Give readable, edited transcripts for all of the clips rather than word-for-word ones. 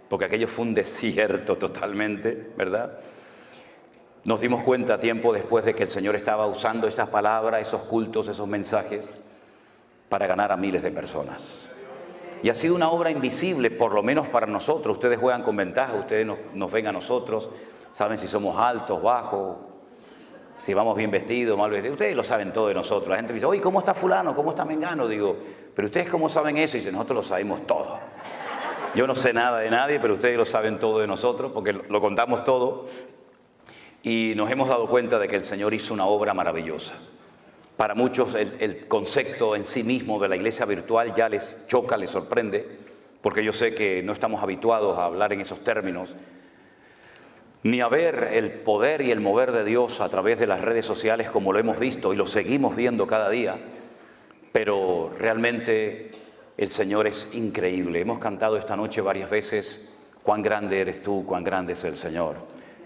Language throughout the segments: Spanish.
porque aquello fue un desierto totalmente, ¿verdad? Nos dimos cuenta tiempo después de que el Señor estaba usando esas palabras, esos cultos, esos mensajes, para ganar a miles de personas. Y ha sido una obra invisible, por lo menos para nosotros. Ustedes juegan con ventaja, ustedes nos ven a nosotros, saben si somos altos, bajos, si vamos bien vestidos, mal vestidos. Ustedes lo saben todo de nosotros. La gente dice, oye, ¿cómo está fulano? ¿Cómo está mengano? Digo, pero ¿ustedes cómo saben eso? Y dicen, nosotros lo sabemos todo. Yo no sé nada de nadie, pero ustedes lo saben todo de nosotros, porque lo contamos todo. Y nos hemos dado cuenta de que el Señor hizo una obra maravillosa. Para muchos el concepto en sí mismo de la iglesia virtual ya les choca, les sorprende, porque yo sé que no estamos habituados a hablar en esos términos, ni a ver el poder y el mover de Dios a través de las redes sociales como lo hemos visto y lo seguimos viendo cada día, pero realmente el Señor es increíble. Hemos cantado esta noche varias veces, cuán grande eres tú, cuán grande es el Señor.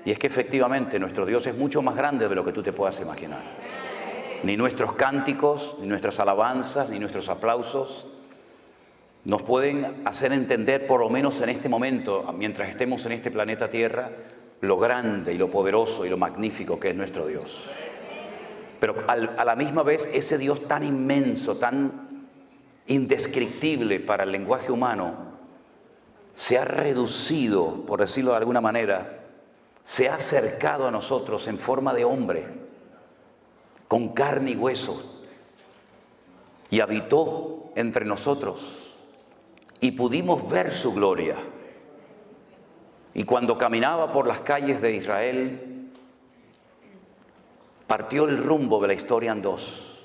Y es que efectivamente nuestro Dios es mucho más grande de lo que tú te puedas imaginar. Ni nuestros cánticos, ni nuestras alabanzas, ni nuestros aplausos nos pueden hacer entender, por lo menos en este momento, mientras estemos en este planeta Tierra, lo grande y lo poderoso y lo magnífico que es nuestro Dios. Pero a la misma vez, ese Dios tan inmenso, tan indescriptible para el lenguaje humano, se ha reducido, por decirlo de alguna manera, se ha acercado a nosotros en forma de hombre, con carne y hueso, y habitó entre nosotros, y pudimos ver su gloria. Y cuando caminaba por las calles de Israel, partió el rumbo de la historia en dos.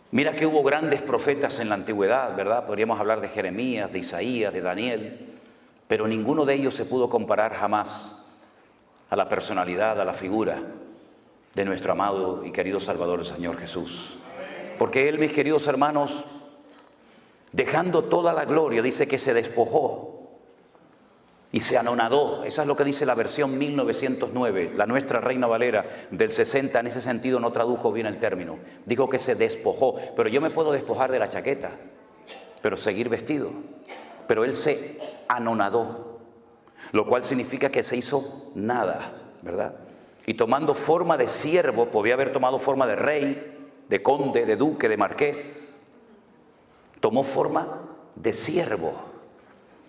Mira que hubo grandes profetas en la antigüedad, ¿verdad? Podríamos hablar de Jeremías, de Isaías, de Daniel, pero ninguno de ellos se pudo comparar jamás a la personalidad, a la figura de nuestro amado y querido Salvador, el Señor Jesús. Porque Él, mis queridos hermanos, dejando toda la gloria, dice que se despojó y se anonadó. Esa es lo que dice la versión 1909, la nuestra Reina Valera del 60, en ese sentido no tradujo bien el término. Dijo que se despojó, pero yo me puedo despojar de la chaqueta, pero seguir vestido. Pero Él se anonadó, lo cual significa que se hizo nada, ¿verdad? Y tomando forma de siervo, podía haber tomado forma de rey, de conde, de duque, de marqués. Tomó forma de siervo.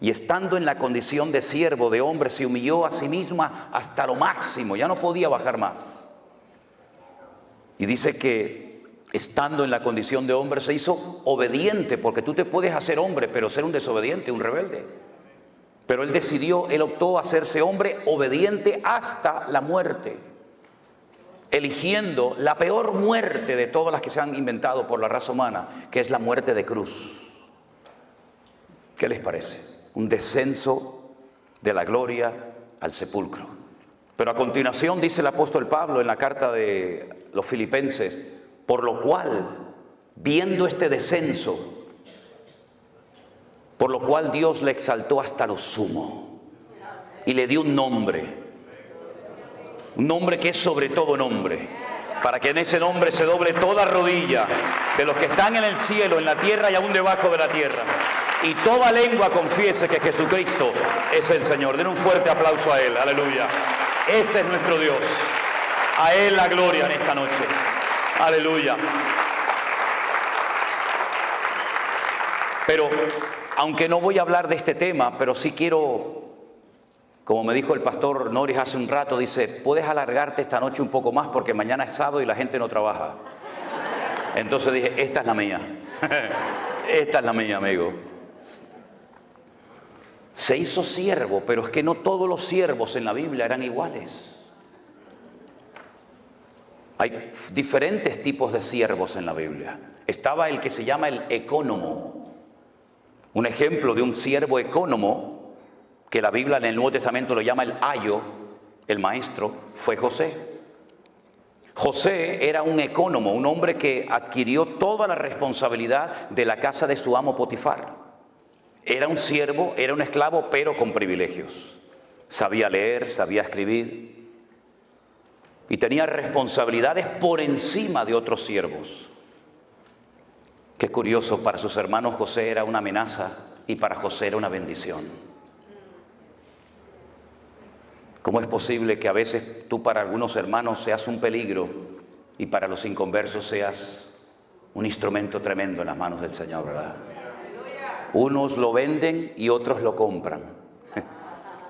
Y estando en la condición de siervo, de hombre, se humilló a sí misma hasta lo máximo. Ya no podía bajar más. Y dice que estando en la condición de hombre se hizo obediente, porque tú te puedes hacer hombre, pero ser un desobediente, un rebelde. Pero él decidió, él optó a hacerse hombre obediente hasta la muerte, eligiendo la peor muerte de todas las que se han inventado por la raza humana, que es la muerte de cruz. ¿Qué les parece? Un descenso de la gloria al sepulcro. Pero a continuación dice el apóstol Pablo en la carta de los Filipenses, por lo cual, viendo este descenso, por lo cual Dios le exaltó hasta lo sumo y le dio un nombre que es sobre todo nombre, para que en ese nombre se doble toda rodilla de los que están en el cielo, en la tierra y aún debajo de la tierra, y toda lengua confiese que Jesucristo es el Señor. Den un fuerte aplauso a Él, aleluya. Ese es nuestro Dios, a Él la gloria en esta noche, aleluya. Pero aunque no voy a hablar de este tema, pero sí quiero, como me dijo el pastor Norris hace un rato, dice, puedes alargarte esta noche un poco más porque mañana es sábado y la gente no trabaja. Entonces dije, esta es la mía. Esta es la mía, amigo. Se hizo siervo, pero es que no todos los siervos en la Biblia eran iguales. Hay diferentes tipos de siervos en la Biblia. Estaba el que se llama el ecónomo. Un ejemplo de un siervo ecónomo, que la Biblia en el Nuevo Testamento lo llama el ayo, el maestro, fue José. José era un ecónomo, un hombre que adquirió toda la responsabilidad de la casa de su amo Potifar. Era un siervo, era un esclavo, pero con privilegios. Sabía leer, sabía escribir y tenía responsabilidades por encima de otros siervos. Qué curioso, para sus hermanos José era una amenaza y para José era una bendición. ¿Cómo es posible que a veces tú para algunos hermanos seas un peligro y para los inconversos seas un instrumento tremendo en las manos del Señor, verdad? Unos lo venden y otros lo compran.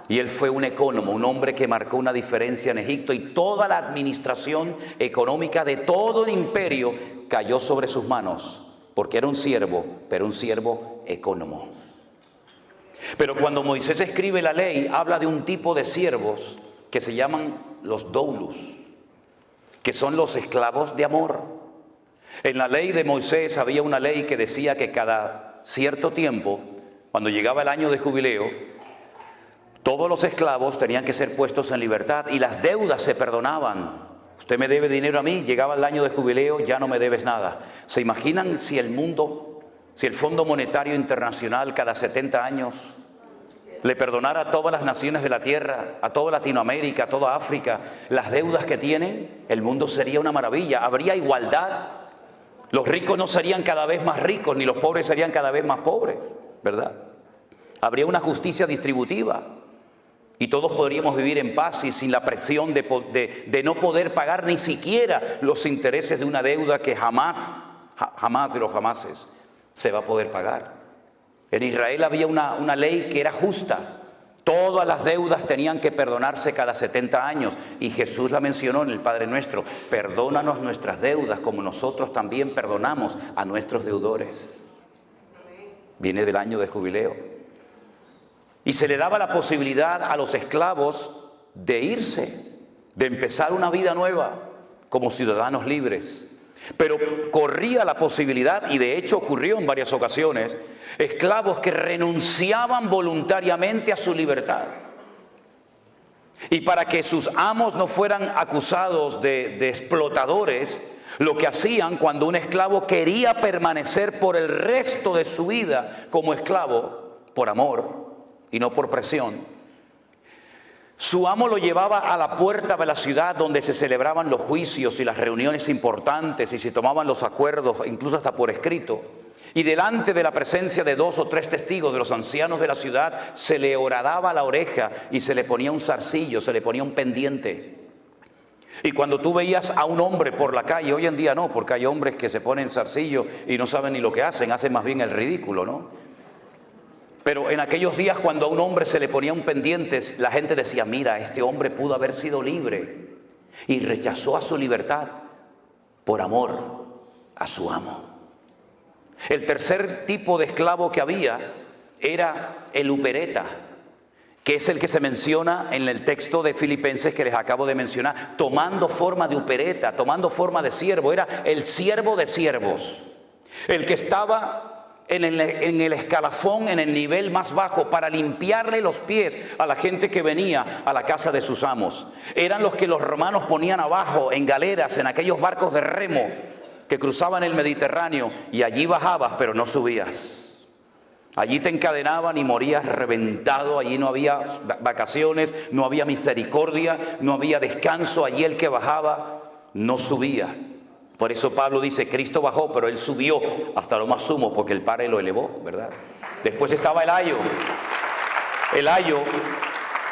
Y él fue un ecónomo, un hombre que marcó una diferencia en Egipto, y toda la administración económica de todo el imperio cayó sobre sus manos, porque era un siervo, pero un siervo ecónomo. Pero cuando Moisés escribe la ley, habla de un tipo de siervos que se llaman los doulos, que son los esclavos de amor. En la ley de Moisés había una ley que decía que cada cierto tiempo, cuando llegaba el año de jubileo, todos los esclavos tenían que ser puestos en libertad y las deudas se perdonaban. Usted me debe dinero a mí, llegaba el año de jubileo, ya no me debes nada. ¿Se imaginan si el Fondo Monetario Internacional cada 70 años le perdonara a todas las naciones de la tierra, a toda Latinoamérica, a toda África, las deudas que tienen? El mundo sería una maravilla, habría igualdad. Los ricos no serían cada vez más ricos, ni los pobres serían cada vez más pobres, ¿verdad? Habría una justicia distributiva. Y todos podríamos vivir en paz y sin la presión de no poder pagar ni siquiera los intereses de una deuda que jamás de los jamases se va a poder pagar. En Israel había una ley que era justa. Todas las deudas tenían que perdonarse cada 70 años. Y Jesús la mencionó en el Padre Nuestro: perdónanos nuestras deudas como nosotros también perdonamos a nuestros deudores. Viene del año de jubileo. Y se le daba la posibilidad a los esclavos de irse, de empezar una vida nueva como ciudadanos libres. Pero corría la posibilidad, y de hecho ocurrió en varias ocasiones, esclavos que renunciaban voluntariamente a su libertad. Y para que sus amos no fueran acusados de explotadores, lo que hacían cuando un esclavo quería permanecer por el resto de su vida como esclavo, por amor y no por presión, su amo lo llevaba a la puerta de la ciudad donde se celebraban los juicios y las reuniones importantes y se tomaban los acuerdos, incluso hasta por escrito. Y delante de la presencia de 2 o 3 testigos de los ancianos de la ciudad, se le horadaba la oreja y se le ponía un zarcillo, se le ponía un pendiente. Y cuando tú veías a un hombre por la calle, hoy en día no, porque hay hombres que se ponen zarcillo y no saben ni lo que hacen más bien el ridículo, ¿no? Pero en aquellos días, cuando a un hombre se le ponía un pendiente, la gente decía: mira, este hombre pudo haber sido libre y rechazó a su libertad por amor a su amo. El tercer tipo de esclavo que había era el upereta, que es el que se menciona en el texto de Filipenses que les acabo de mencionar, tomando forma de upereta, tomando forma de siervo. Era el siervo de siervos, el que estaba en el escalafón, en el nivel más bajo, para limpiarle los pies a la gente que venía a la casa de sus amos. Eran los que los romanos ponían abajo en galeras, en aquellos barcos de remo que cruzaban el Mediterráneo, y allí bajabas pero no subías. Allí te encadenaban y morías reventado. Allí no había vacaciones, no había misericordia, no había descanso. Allí el que bajaba no subía. Por eso Pablo dice: Cristo bajó, pero Él subió hasta lo más sumo, porque el Padre lo elevó, ¿verdad? Después estaba el ayo. El ayo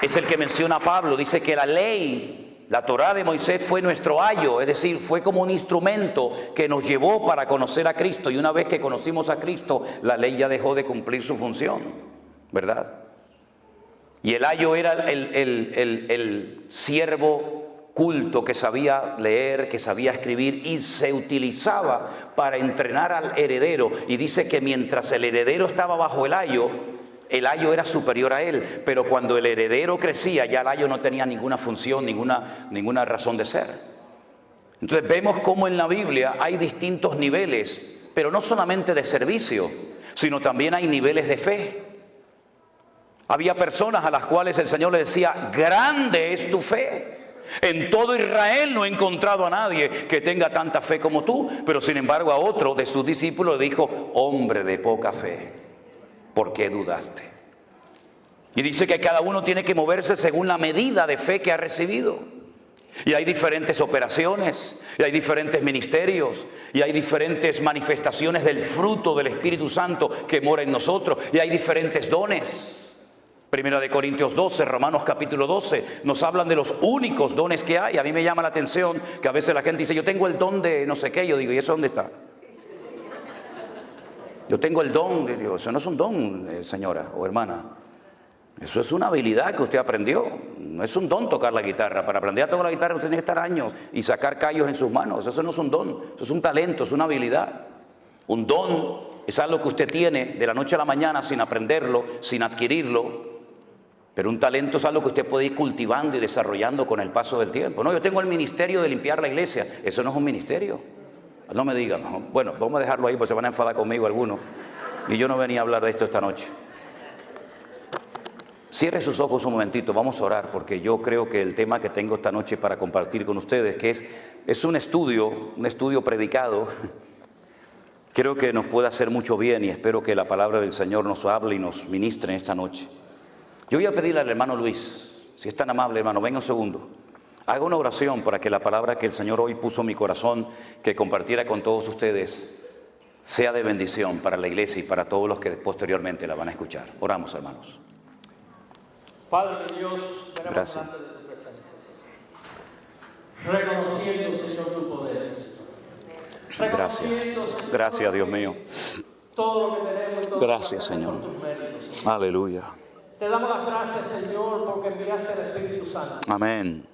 es el que menciona Pablo. Dice que la ley, la Torá de Moisés, fue nuestro ayo, es decir, fue como un instrumento que nos llevó para conocer a Cristo. Y una vez que conocimos a Cristo, la ley ya dejó de cumplir su función, ¿verdad? Y el ayo era el siervo culto que sabía leer, que sabía escribir, y se utilizaba para entrenar al heredero. Y dice que mientras el heredero estaba bajo el ayo era superior a él, pero cuando el heredero crecía, ya el ayo no tenía ninguna función, ninguna razón de ser. Entonces vemos cómo en la Biblia hay distintos niveles, pero no solamente de servicio, sino también hay niveles de fe. Había personas a las cuales el Señor le decía: grande es tu fe. En todo Israel no he encontrado a nadie que tenga tanta fe como tú. Pero sin embargo a otro de sus discípulos le dijo: hombre de poca fe, ¿por qué dudaste? Y dice que cada uno tiene que moverse según la medida de fe que ha recibido. Y hay diferentes operaciones, y hay diferentes ministerios, y hay diferentes manifestaciones del fruto del Espíritu Santo que mora en nosotros, y hay diferentes dones. Primera de Corintios 12, Romanos capítulo 12, nos hablan de los únicos dones que hay. A mí me llama la atención que a veces la gente dice, yo tengo el don de no sé qué. Yo digo, ¿y eso dónde está? Yo tengo el don. Digo, eso no es un don, señora o hermana. Eso es una habilidad que usted aprendió. No es un don tocar la guitarra. Para aprender a tocar la guitarra usted tiene que estar años y sacar callos en sus manos. Eso no es un don, eso es un talento, es una habilidad. Un don es algo que usted tiene de la noche a la mañana sin aprenderlo, sin adquirirlo. Pero un talento es algo que usted puede ir cultivando y desarrollando con el paso del tiempo. No, yo tengo el ministerio de limpiar la iglesia. Eso no es un ministerio. No me digan. No. Bueno, vamos a dejarlo ahí porque se van a enfadar conmigo algunos. Y yo no venía a hablar de esto esta noche. Cierre sus ojos un momentito, vamos a orar, porque yo creo que el tema que tengo esta noche para compartir con ustedes, que es un estudio predicado, creo que nos puede hacer mucho bien y espero que la palabra del Señor nos hable y nos ministre en esta noche. Yo voy a pedirle al hermano Luis, si es tan amable, hermano, venga un segundo. Haga una oración para que la palabra que el Señor hoy puso en mi corazón, que compartiera con todos ustedes, sea de bendición para la iglesia y para todos los que posteriormente la van a escuchar. Oramos, hermanos. Padre Dios, venimos delante de tu presencia, reconociendo, Señor, tu poder. Gracias. Gracias, Dios mío. Todo lo que tenemos y todo gracias, Señor. Por tus méritos, Señor. Aleluya. Te damos las gracias, Señor, porque enviaste al Espíritu Santo. Amén.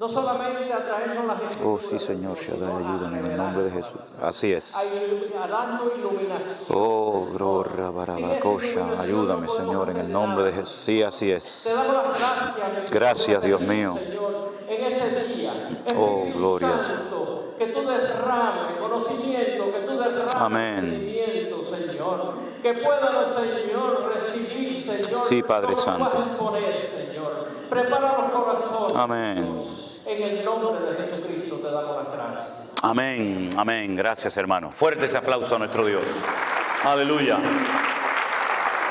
No solamente a traernos las escrituras. Oh, sí, Señor, Shaddai, ayúdame en el nombre de Jesús. Así es. A darnos iluminación. Oh, gloria, barabacosha, ayúdame, Señor, en el nombre de Jesús. Sí, así es. Te damos las gracias. Gracias, Dios mío. Señor, en este día. Oh, gloria. Santo, que tú derrames conocimiento, que tú derrames entendimiento, Señor. Que puedan, Señor, recibir, Señor. Sí, Padre Santo. Exponer, Señor. Prepara los corazones. Amén. Dios. En el nombre de Jesucristo te damos las gracias. Amén, amén. Gracias, hermano. Fuerte ese aplauso a nuestro Dios. Aleluya.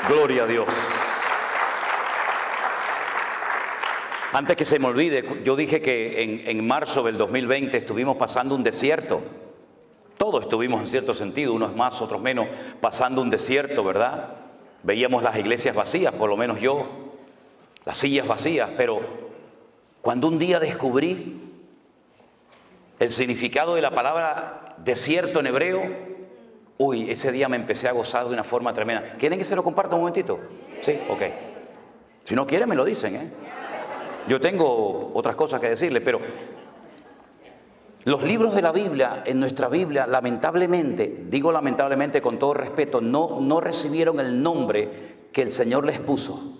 Gloria a Dios. Antes que se me olvide, yo dije que en marzo del 2020 estuvimos pasando un desierto. Todos estuvimos en cierto sentido, unos más, otros menos, pasando un desierto, ¿verdad? Veíamos las iglesias vacías, por lo menos yo, las sillas vacías, pero cuando un día descubrí el significado de la palabra desierto en hebreo, uy, ese día me empecé a gozar de una forma tremenda. ¿Quieren que se lo comparta un momentito? Sí, ok. Si no quieren, me lo dicen, ¿eh? Yo tengo otras cosas que decirles, pero los libros de la Biblia, en nuestra Biblia, lamentablemente, digo lamentablemente con todo respeto, no recibieron el nombre que el Señor les puso.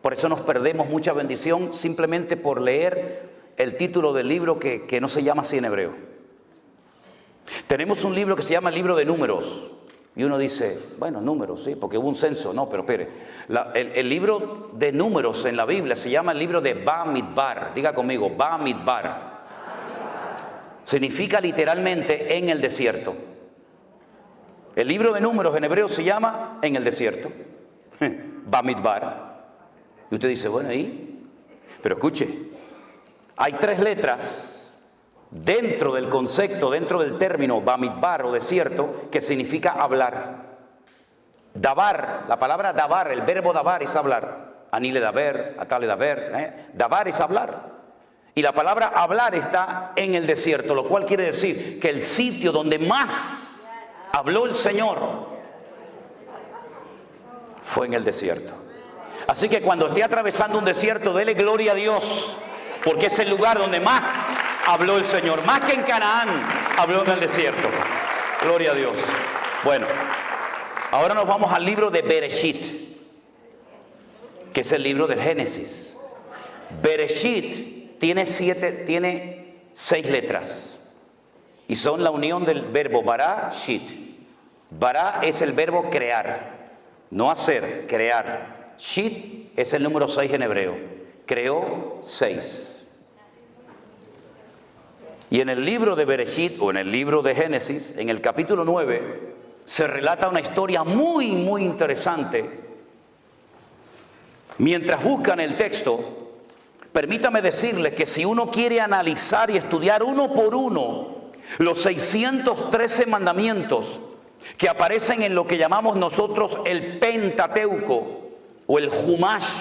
Por eso nos perdemos mucha bendición simplemente por leer el título del libro que no se llama así en hebreo. Tenemos un libro que se llama el libro de números. Y uno dice, bueno, números, sí, porque hubo un censo. No, pero espere. El libro de números en la Biblia se llama el libro de Bamidbar. Diga conmigo, Bamidbar. Significa literalmente en el desierto. El libro de números en hebreo se llama en el desierto. Bamidbar. Y usted dice, bueno, ¿y? Pero escuche, hay 3 letras dentro del concepto, dentro del término Bamidbar o desierto, que significa hablar. Dabar, la palabra dabar, el verbo dabar es hablar. Anile daber, atale daber, dabar es hablar. Y la palabra hablar está en el desierto, lo cual quiere decir que el sitio donde más habló el Señor fue en el desierto. Así que cuando esté atravesando un desierto, dele gloria a Dios, porque es el lugar donde más habló el Señor. Más que en Canaán, habló en el desierto. Gloria a Dios. Bueno, ahora nos vamos al libro de Bereshit, que es el libro del Génesis. Bereshit tiene 6 letras y son la unión del verbo bara, shit. Bara es el verbo crear, no hacer, crear. Shit es el número 6 en hebreo. Creó 6. Y en el libro de Bereshit, o en el libro de Génesis, en el capítulo 9, se relata una historia muy, muy interesante. Mientras buscan el texto, permítame decirles que si uno quiere analizar y estudiar uno por uno los 613 mandamientos que aparecen en lo que llamamos nosotros el Pentateuco, o el Humash,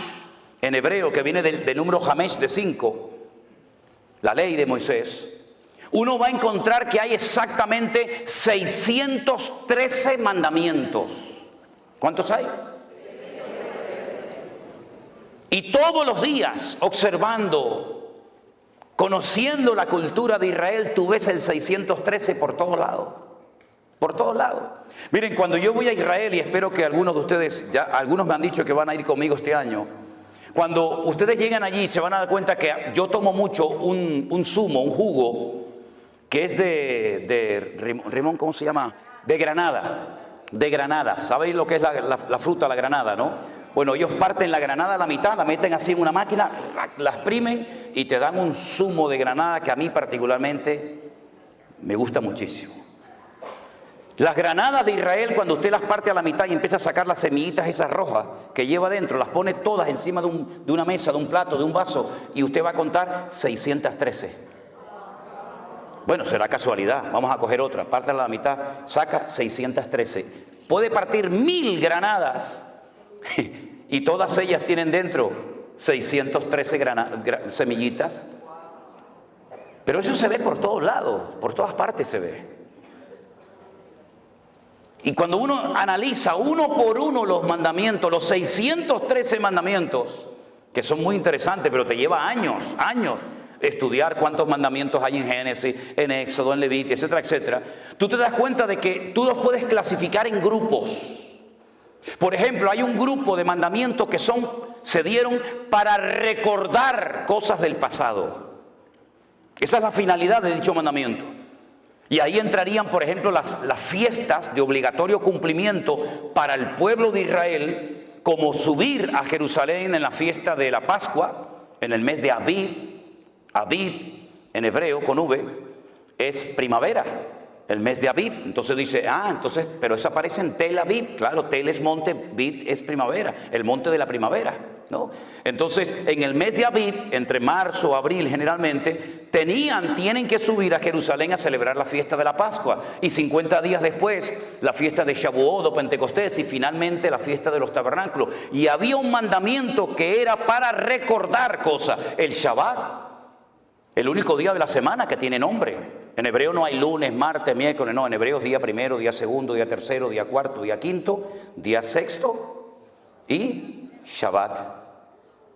en hebreo, que viene del número Hamesh de 5, la ley de Moisés, uno va a encontrar que hay exactamente 613 mandamientos. ¿Cuántos hay? Y todos los días, observando, conociendo la cultura de Israel, tú ves el 613 por todos lados. Por todos lados. Miren, cuando yo voy a Israel, y espero que algunos de ustedes, ya algunos me han dicho que van a ir conmigo este año, cuando ustedes llegan allí se van a dar cuenta que yo tomo mucho un zumo, un jugo, que es de Rimón, ¿cómo se llama? De granada. De granada. ¿Sabéis lo que es la fruta, la granada, no? Bueno, ellos parten la granada a la mitad, la meten así en una máquina, la exprimen y te dan un zumo de granada que a mí particularmente me gusta muchísimo. Las granadas de Israel, cuando usted las parte a la mitad y empieza a sacar las semillitas esas rojas que lleva dentro, las pone todas encima de una mesa, de un plato, de un vaso, y usted va a contar 613. Bueno, será casualidad, vamos a coger otra, pártela a la mitad, saca 613. Puede partir 1000 granadas y todas ellas tienen dentro 613 semillitas. Pero eso se ve por todos lados, por todas partes se ve. Y cuando uno analiza uno por uno los mandamientos, los 613 mandamientos, que son muy interesantes, pero te lleva años estudiar cuántos mandamientos hay en Génesis, en Éxodo, en Levítico, etcétera, etcétera, tú te das cuenta de que tú los puedes clasificar en grupos. Por ejemplo, hay un grupo de mandamientos que se dieron para recordar cosas del pasado. Esa es la finalidad de dicho mandamiento. Y ahí entrarían, por ejemplo, las fiestas de obligatorio cumplimiento para el pueblo de Israel, como subir a Jerusalén en la fiesta de la Pascua, en el mes de Aviv. Aviv, en hebreo, con V, es primavera, el mes de Aviv. Entonces dice, pero eso aparece en Tel Aviv. Claro, Tel es monte, Aviv es primavera, el monte de la primavera, ¿no? Entonces, en el mes de Aviv, entre marzo, abril generalmente, tienen que subir a Jerusalén a celebrar la fiesta de la Pascua. Y 50 días después, la fiesta de Shavuot o Pentecostés, y finalmente la fiesta de los tabernáculos. Y había un mandamiento que era para recordar cosas. El Shabbat, el único día de la semana que tiene nombre. En hebreo no hay lunes, martes, miércoles, no. En hebreo es día primero, día segundo, día tercero, día cuarto, día quinto, día sexto y Shabbat.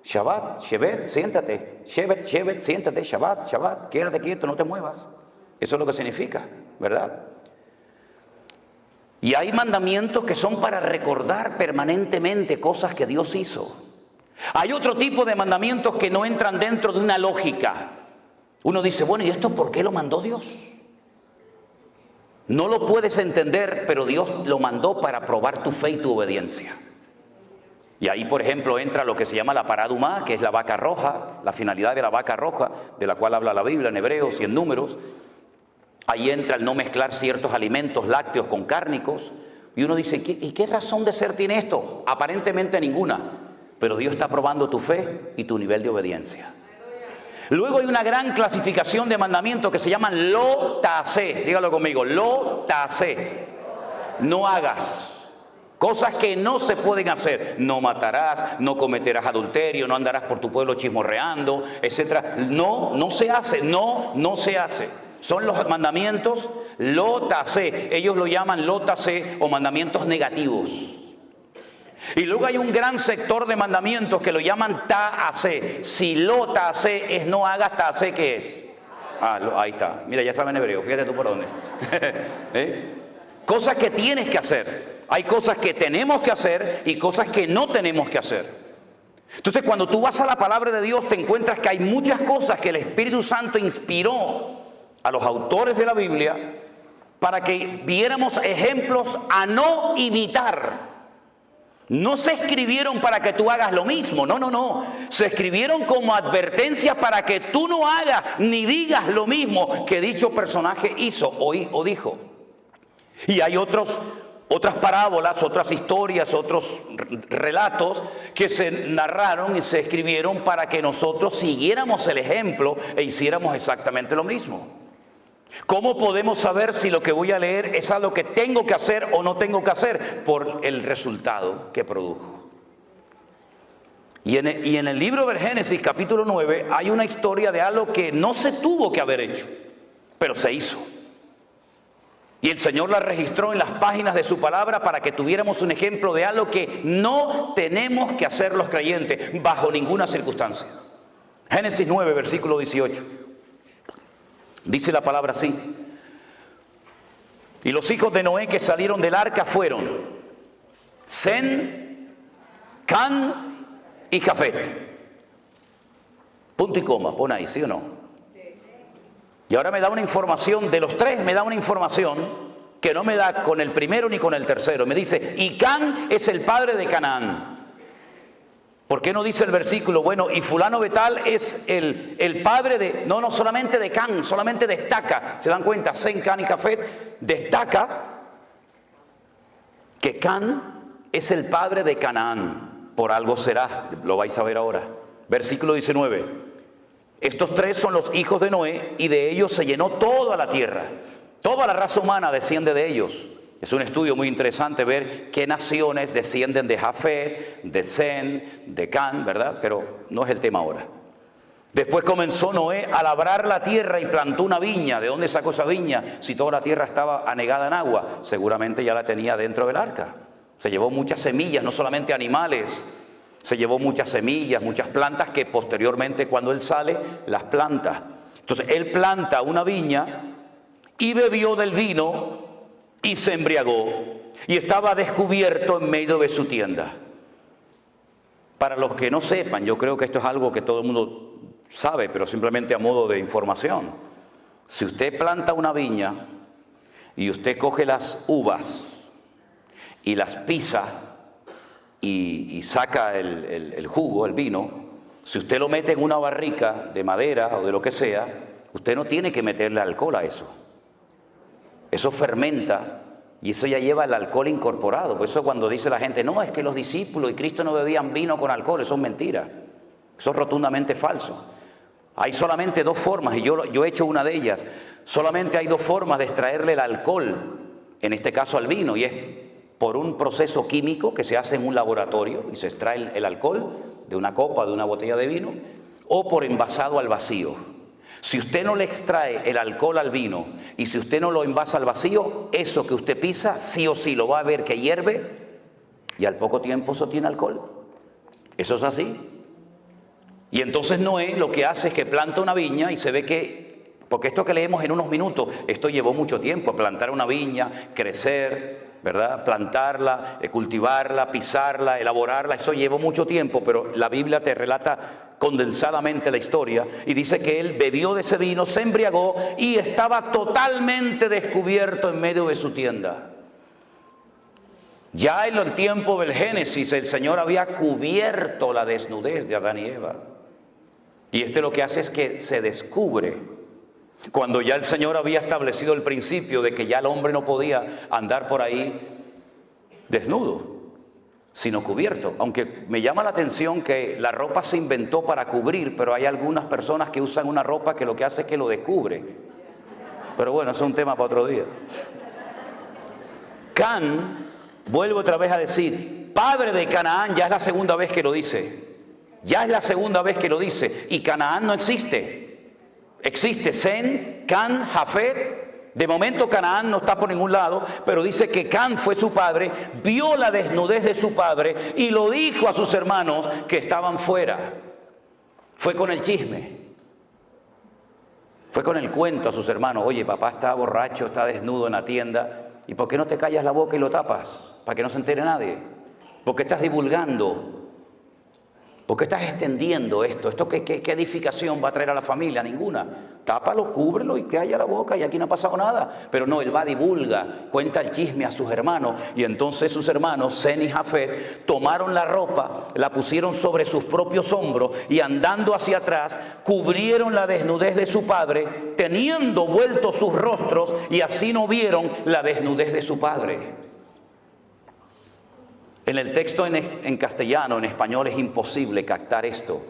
Shabbat, Shevet, siéntate. Shevet, siéntate. Shabbat, quédate quieto, no te muevas. Eso es lo que significa, ¿verdad? Y hay mandamientos que son para recordar permanentemente cosas que Dios hizo. Hay otro tipo de mandamientos que no entran dentro de una lógica. Uno dice, bueno, ¿y esto por qué lo mandó Dios? No lo puedes entender, pero Dios lo mandó para probar tu fe y tu obediencia. Y ahí, por ejemplo, entra lo que se llama la paradumá, que es la vaca roja, la finalidad de la vaca roja, de la cual habla la Biblia en Hebreos y en Números. Ahí entra el no mezclar ciertos alimentos lácteos con cárnicos. Y uno dice, ¿y qué razón de ser tiene esto? Aparentemente ninguna, pero Dios está probando tu fe y tu nivel de obediencia. Luego hay una gran clasificación de mandamientos que se llaman lo ta'aseh. Dígalo conmigo, lo ta'aseh. No hagas. Cosas que no se pueden hacer. No matarás, no cometerás adulterio, no andarás por tu pueblo chismorreando, etc. No se hace, no se hace. Son los mandamientos lo ta'aseh. Ellos lo llaman lo ta'aseh o mandamientos negativos. Y luego hay un gran sector de mandamientos que lo llaman ta'aseh. Si lo ta'aseh es no hagas, ta'aseh, ¿qué es? Ahí está. Mira, ya saben hebreo, fíjate tú por dónde. Cosas que tienes que hacer. Hay cosas que tenemos que hacer y cosas que no tenemos que hacer. Entonces, cuando tú vas a la palabra de Dios, te encuentras que hay muchas cosas que el Espíritu Santo inspiró a los autores de la Biblia para que viéramos ejemplos a no imitar. No se escribieron para que tú hagas lo mismo, no. Se escribieron como advertencias para que tú no hagas ni digas lo mismo que dicho personaje hizo o dijo. Y hay otras parábolas, otras historias, otros relatos que se narraron y se escribieron para que nosotros siguiéramos el ejemplo e hiciéramos exactamente lo mismo. ¿Cómo podemos saber si lo que voy a leer es algo que tengo que hacer o no tengo que hacer? Por el resultado que produjo. Y en el libro del Génesis, capítulo 9, hay una historia de algo que no se tuvo que haber hecho, pero se hizo. Y el Señor la registró en las páginas de su palabra para que tuviéramos un ejemplo de algo que no tenemos que hacer los creyentes bajo ninguna circunstancia. Génesis 9, versículo 18. Dice la palabra así: y los hijos de Noé que salieron del arca fueron Sem, Can y Jafet. Punto y coma, pon ahí, ¿sí o no? Sí. Y ahora me da una información, de los tres me da una información que no me da con el primero ni con el tercero. Me dice, y Can es el padre de Canaán. ¿Por qué no dice el versículo? Bueno, y fulano de tal es el padre de... No solamente de Can, solamente destaca. ¿Se dan cuenta? Sem, Can y Jafet destaca que Can es el padre de Canaán. Por algo será, lo vais a ver ahora. Versículo 19. Estos tres son los hijos de Noé y de ellos se llenó toda la tierra. Toda la raza humana desciende de ellos. Es un estudio muy interesante ver qué naciones descienden de Jafet, de Sem, de Can, ¿verdad? Pero no es el tema ahora. Después comenzó Noé a labrar la tierra y plantó una viña. ¿De dónde sacó esa viña? Si toda la tierra estaba anegada en agua, seguramente ya la tenía dentro del arca. Se llevó muchas semillas, no solamente animales, se llevó muchas semillas, muchas plantas que posteriormente cuando él sale, las planta. Entonces él planta una viña y bebió del vino y se embriagó y estaba descubierto en medio de su tienda. Para los que no sepan, yo creo que esto es algo que todo el mundo sabe, pero simplemente a modo de información. Si usted planta una viña y usted coge las uvas y las pisa y saca el jugo, el vino, si usted lo mete en una barrica de madera o de lo que sea, usted no tiene que meterle alcohol a eso. Eso fermenta y eso ya lleva el alcohol incorporado. Por eso cuando dice la gente, no, es que los discípulos y Cristo no bebían vino con alcohol, eso es mentira. Eso es rotundamente falso. Hay solamente dos formas, y yo he hecho una de ellas. Solamente hay dos formas de extraerle el alcohol, en este caso al vino, y es por un proceso químico que se hace en un laboratorio y se extrae el alcohol de una copa, de una botella de vino, o por envasado al vacío. Si usted no le extrae el alcohol al vino y si usted no lo envasa al vacío, eso que usted pisa sí o sí lo va a ver que hierve y al poco tiempo eso tiene alcohol. Eso es así. Y entonces Noé lo que hace es que planta una viña y se ve que, porque esto que leemos en unos minutos, esto llevó mucho tiempo, plantar una viña, crecer, ¿verdad? Plantarla, cultivarla, pisarla, elaborarla, eso llevó mucho tiempo, pero la Biblia te relata condensadamente la historia y dice que él bebió de ese vino, se embriagó y estaba totalmente descubierto en medio de su tienda. Ya en el tiempo del Génesis el Señor había cubierto la desnudez de Adán y Eva. Y lo que hace es que se descubre. Cuando ya el Señor había establecido el principio de que ya el hombre no podía andar por ahí desnudo, sino cubierto. Aunque me llama la atención que la ropa se inventó para cubrir, pero hay algunas personas que usan una ropa que lo que hace es que lo descubre. Pero bueno, eso es un tema para otro día. Can, vuelvo otra vez a decir, padre de Canaán, ya es la segunda vez que lo dice. Ya es la segunda vez que lo dice. Y Canaán no existe. Existe Sem, Can, Jafet. De momento Canaán no está por ningún lado, pero dice que Can fue su padre, vio la desnudez de su padre y lo dijo a sus hermanos que estaban fuera. Fue con el chisme. Fue con el cuento a sus hermanos. Oye, papá está borracho, está desnudo en la tienda. ¿Y por qué no te callas la boca y lo tapas? Para que no se entere nadie. ¿Por qué estás divulgando? ¿Por qué estás extendiendo esto? ¿Esto qué edificación va a traer a la familia? Ninguna. Tápalo, cúbrelo y que haya la boca y aquí no ha pasado nada. Pero no, él va, divulga, cuenta el chisme a sus hermanos. Y entonces sus hermanos, Sem y Jafet, tomaron la ropa, la pusieron sobre sus propios hombros y andando hacia atrás, cubrieron la desnudez de su padre, teniendo vueltos sus rostros y así no vieron la desnudez de su padre. En el texto en castellano, en español es imposible captar esto,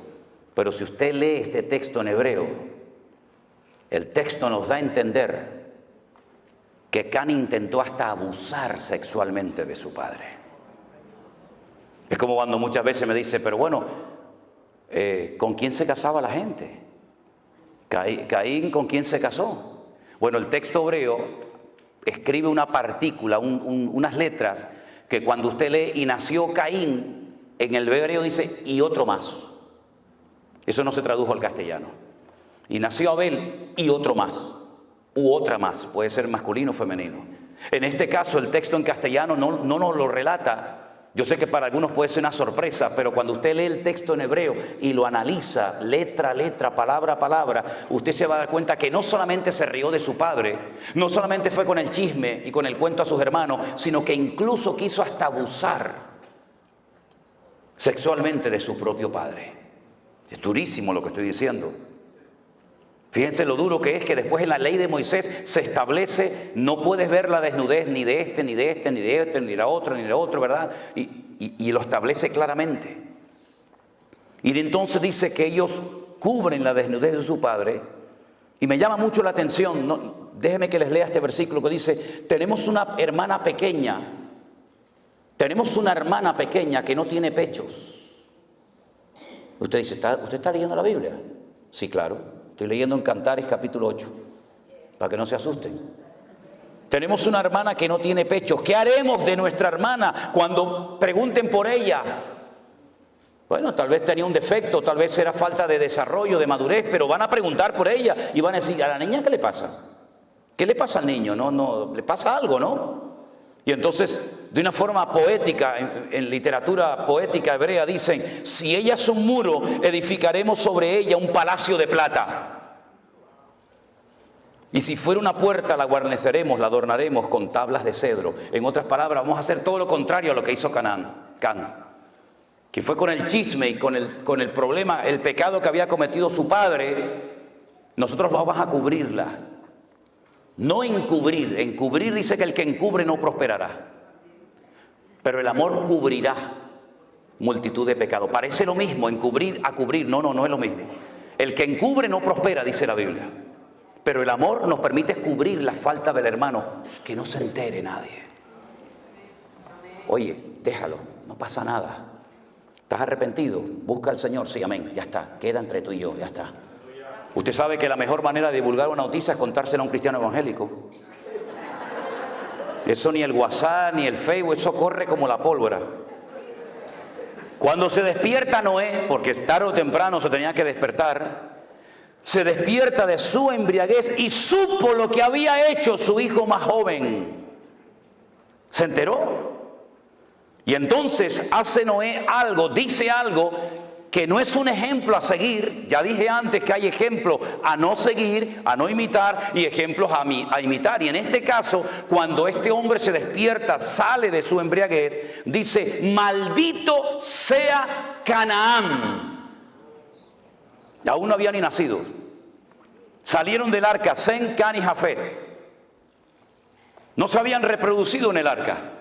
pero si usted lee este texto en hebreo, el texto nos da a entender que Can intentó hasta abusar sexualmente de su padre. Es como cuando muchas veces me dice, pero bueno, ¿con quién se casaba la gente? Caín, ¿con quién se casó? Bueno, el texto hebreo escribe una partícula, unas letras, que cuando usted lee y nació Caín, en el hebreo dice y otro más. Eso no se tradujo al castellano. Y nació Abel y otro más, u otra más, puede ser masculino o femenino. En este caso el texto en castellano no nos lo relata. Yo sé que para algunos puede ser una sorpresa, pero cuando usted lee el texto en hebreo y lo analiza letra a letra, palabra a palabra, usted se va a dar cuenta que no solamente se rió de su padre, no solamente fue con el chisme y con el cuento a sus hermanos, sino que incluso quiso hasta abusar sexualmente de su propio padre. Es durísimo lo que estoy diciendo. Fíjense lo duro que es que después en la ley de Moisés se establece, no puedes ver la desnudez ni de este, ni de este, ni de este, ni de la otra, ni de otro, ¿verdad? Y lo establece claramente. Y de entonces dice que ellos cubren la desnudez de su padre. Y me llama mucho la atención, déjenme que les lea este versículo que dice, tenemos una hermana pequeña que no tiene pechos. Usted dice, ¿usted está leyendo la Biblia? Sí, claro. Estoy leyendo en Cantares capítulo 8, para que no se asusten. Tenemos una hermana que no tiene pechos. ¿Qué haremos de nuestra hermana cuando pregunten por ella? Bueno, tal vez tenía un defecto, tal vez era falta de desarrollo, de madurez, pero van a preguntar por ella y van a decir, ¿a la niña qué le pasa? ¿Qué le pasa al niño? No, le pasa algo, ¿no? Y entonces, de una forma poética, en literatura poética hebrea dicen, si ella es un muro, edificaremos sobre ella un palacio de plata. Y si fuera una puerta, la guarneceremos, la adornaremos con tablas de cedro. En otras palabras, vamos a hacer todo lo contrario a lo que hizo Can, que fue con el chisme y con el problema, el pecado que había cometido su padre. Nosotros vamos a cubrirla. No encubrir. Encubrir dice que el que encubre no prosperará. Pero el amor cubrirá multitud de pecados. Parece lo mismo, encubrir a cubrir. No es lo mismo. El que encubre no prospera, dice la Biblia. Pero el amor nos permite cubrir la falta del hermano, que no se entere nadie. Oye, déjalo, no pasa nada. ¿Estás arrepentido? Busca al Señor, sí, amén, ya está. Queda entre tú y yo, ya está. Usted sabe que la mejor manera de divulgar una noticia es contársela a un cristiano evangélico. Eso ni el WhatsApp, ni el Facebook, eso corre como la pólvora. Cuando se despierta Noé, porque tarde o temprano se tenía que despertar, se despierta de su embriaguez y supo lo que había hecho su hijo más joven. ¿Se enteró? Y entonces hace Noé algo, dice algo que no es un ejemplo a seguir. Ya dije antes que hay ejemplos a no seguir, a no imitar y ejemplos a imitar. Y en este caso, cuando este hombre se despierta, sale de su embriaguez, dice, maldito sea Canaán. Y aún no había ni nacido. Salieron del arca Sem, Can y Jafet. No se habían reproducido en el arca.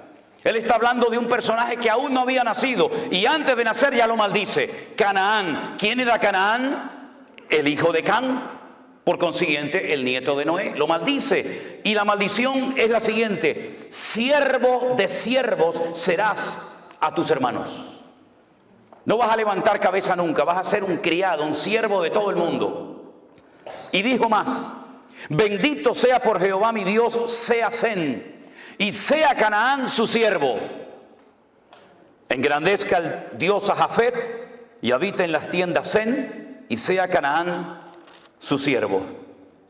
Él está hablando de un personaje que aún no había nacido y antes de nacer ya lo maldice. Canaán. ¿Quién era Canaán? El hijo de Can. Por consiguiente, el nieto de Noé. Lo maldice. Y la maldición es la siguiente. Siervo de siervos serás a tus hermanos. No vas a levantar cabeza nunca. Vas a ser un criado, un siervo de todo el mundo. Y dijo más. Bendito sea por Jehová mi Dios, sea Sem. Y sea Canaán su siervo. Engrandezca el Dios a Jafet y habita en las tiendas Sem, y sea Canaán su siervo.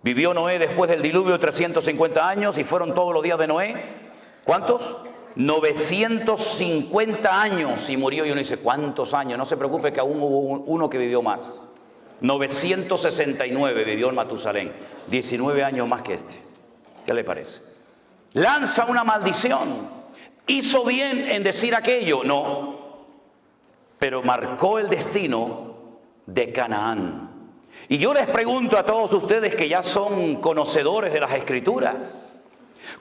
Vivió Noé después del diluvio 350 años y fueron todos los días de Noé. ¿Cuántos? 950 años y murió. Y uno dice, ¿cuántos años? No se preocupe que aún hubo uno que vivió más. 969 vivió en Matusalén. 19 años más que este. ¿Qué le parece? Lanza una maldición. ¿Hizo bien en decir aquello? No. Pero marcó el destino de Canaán. Y yo les pregunto a todos ustedes que ya son conocedores de las Escrituras,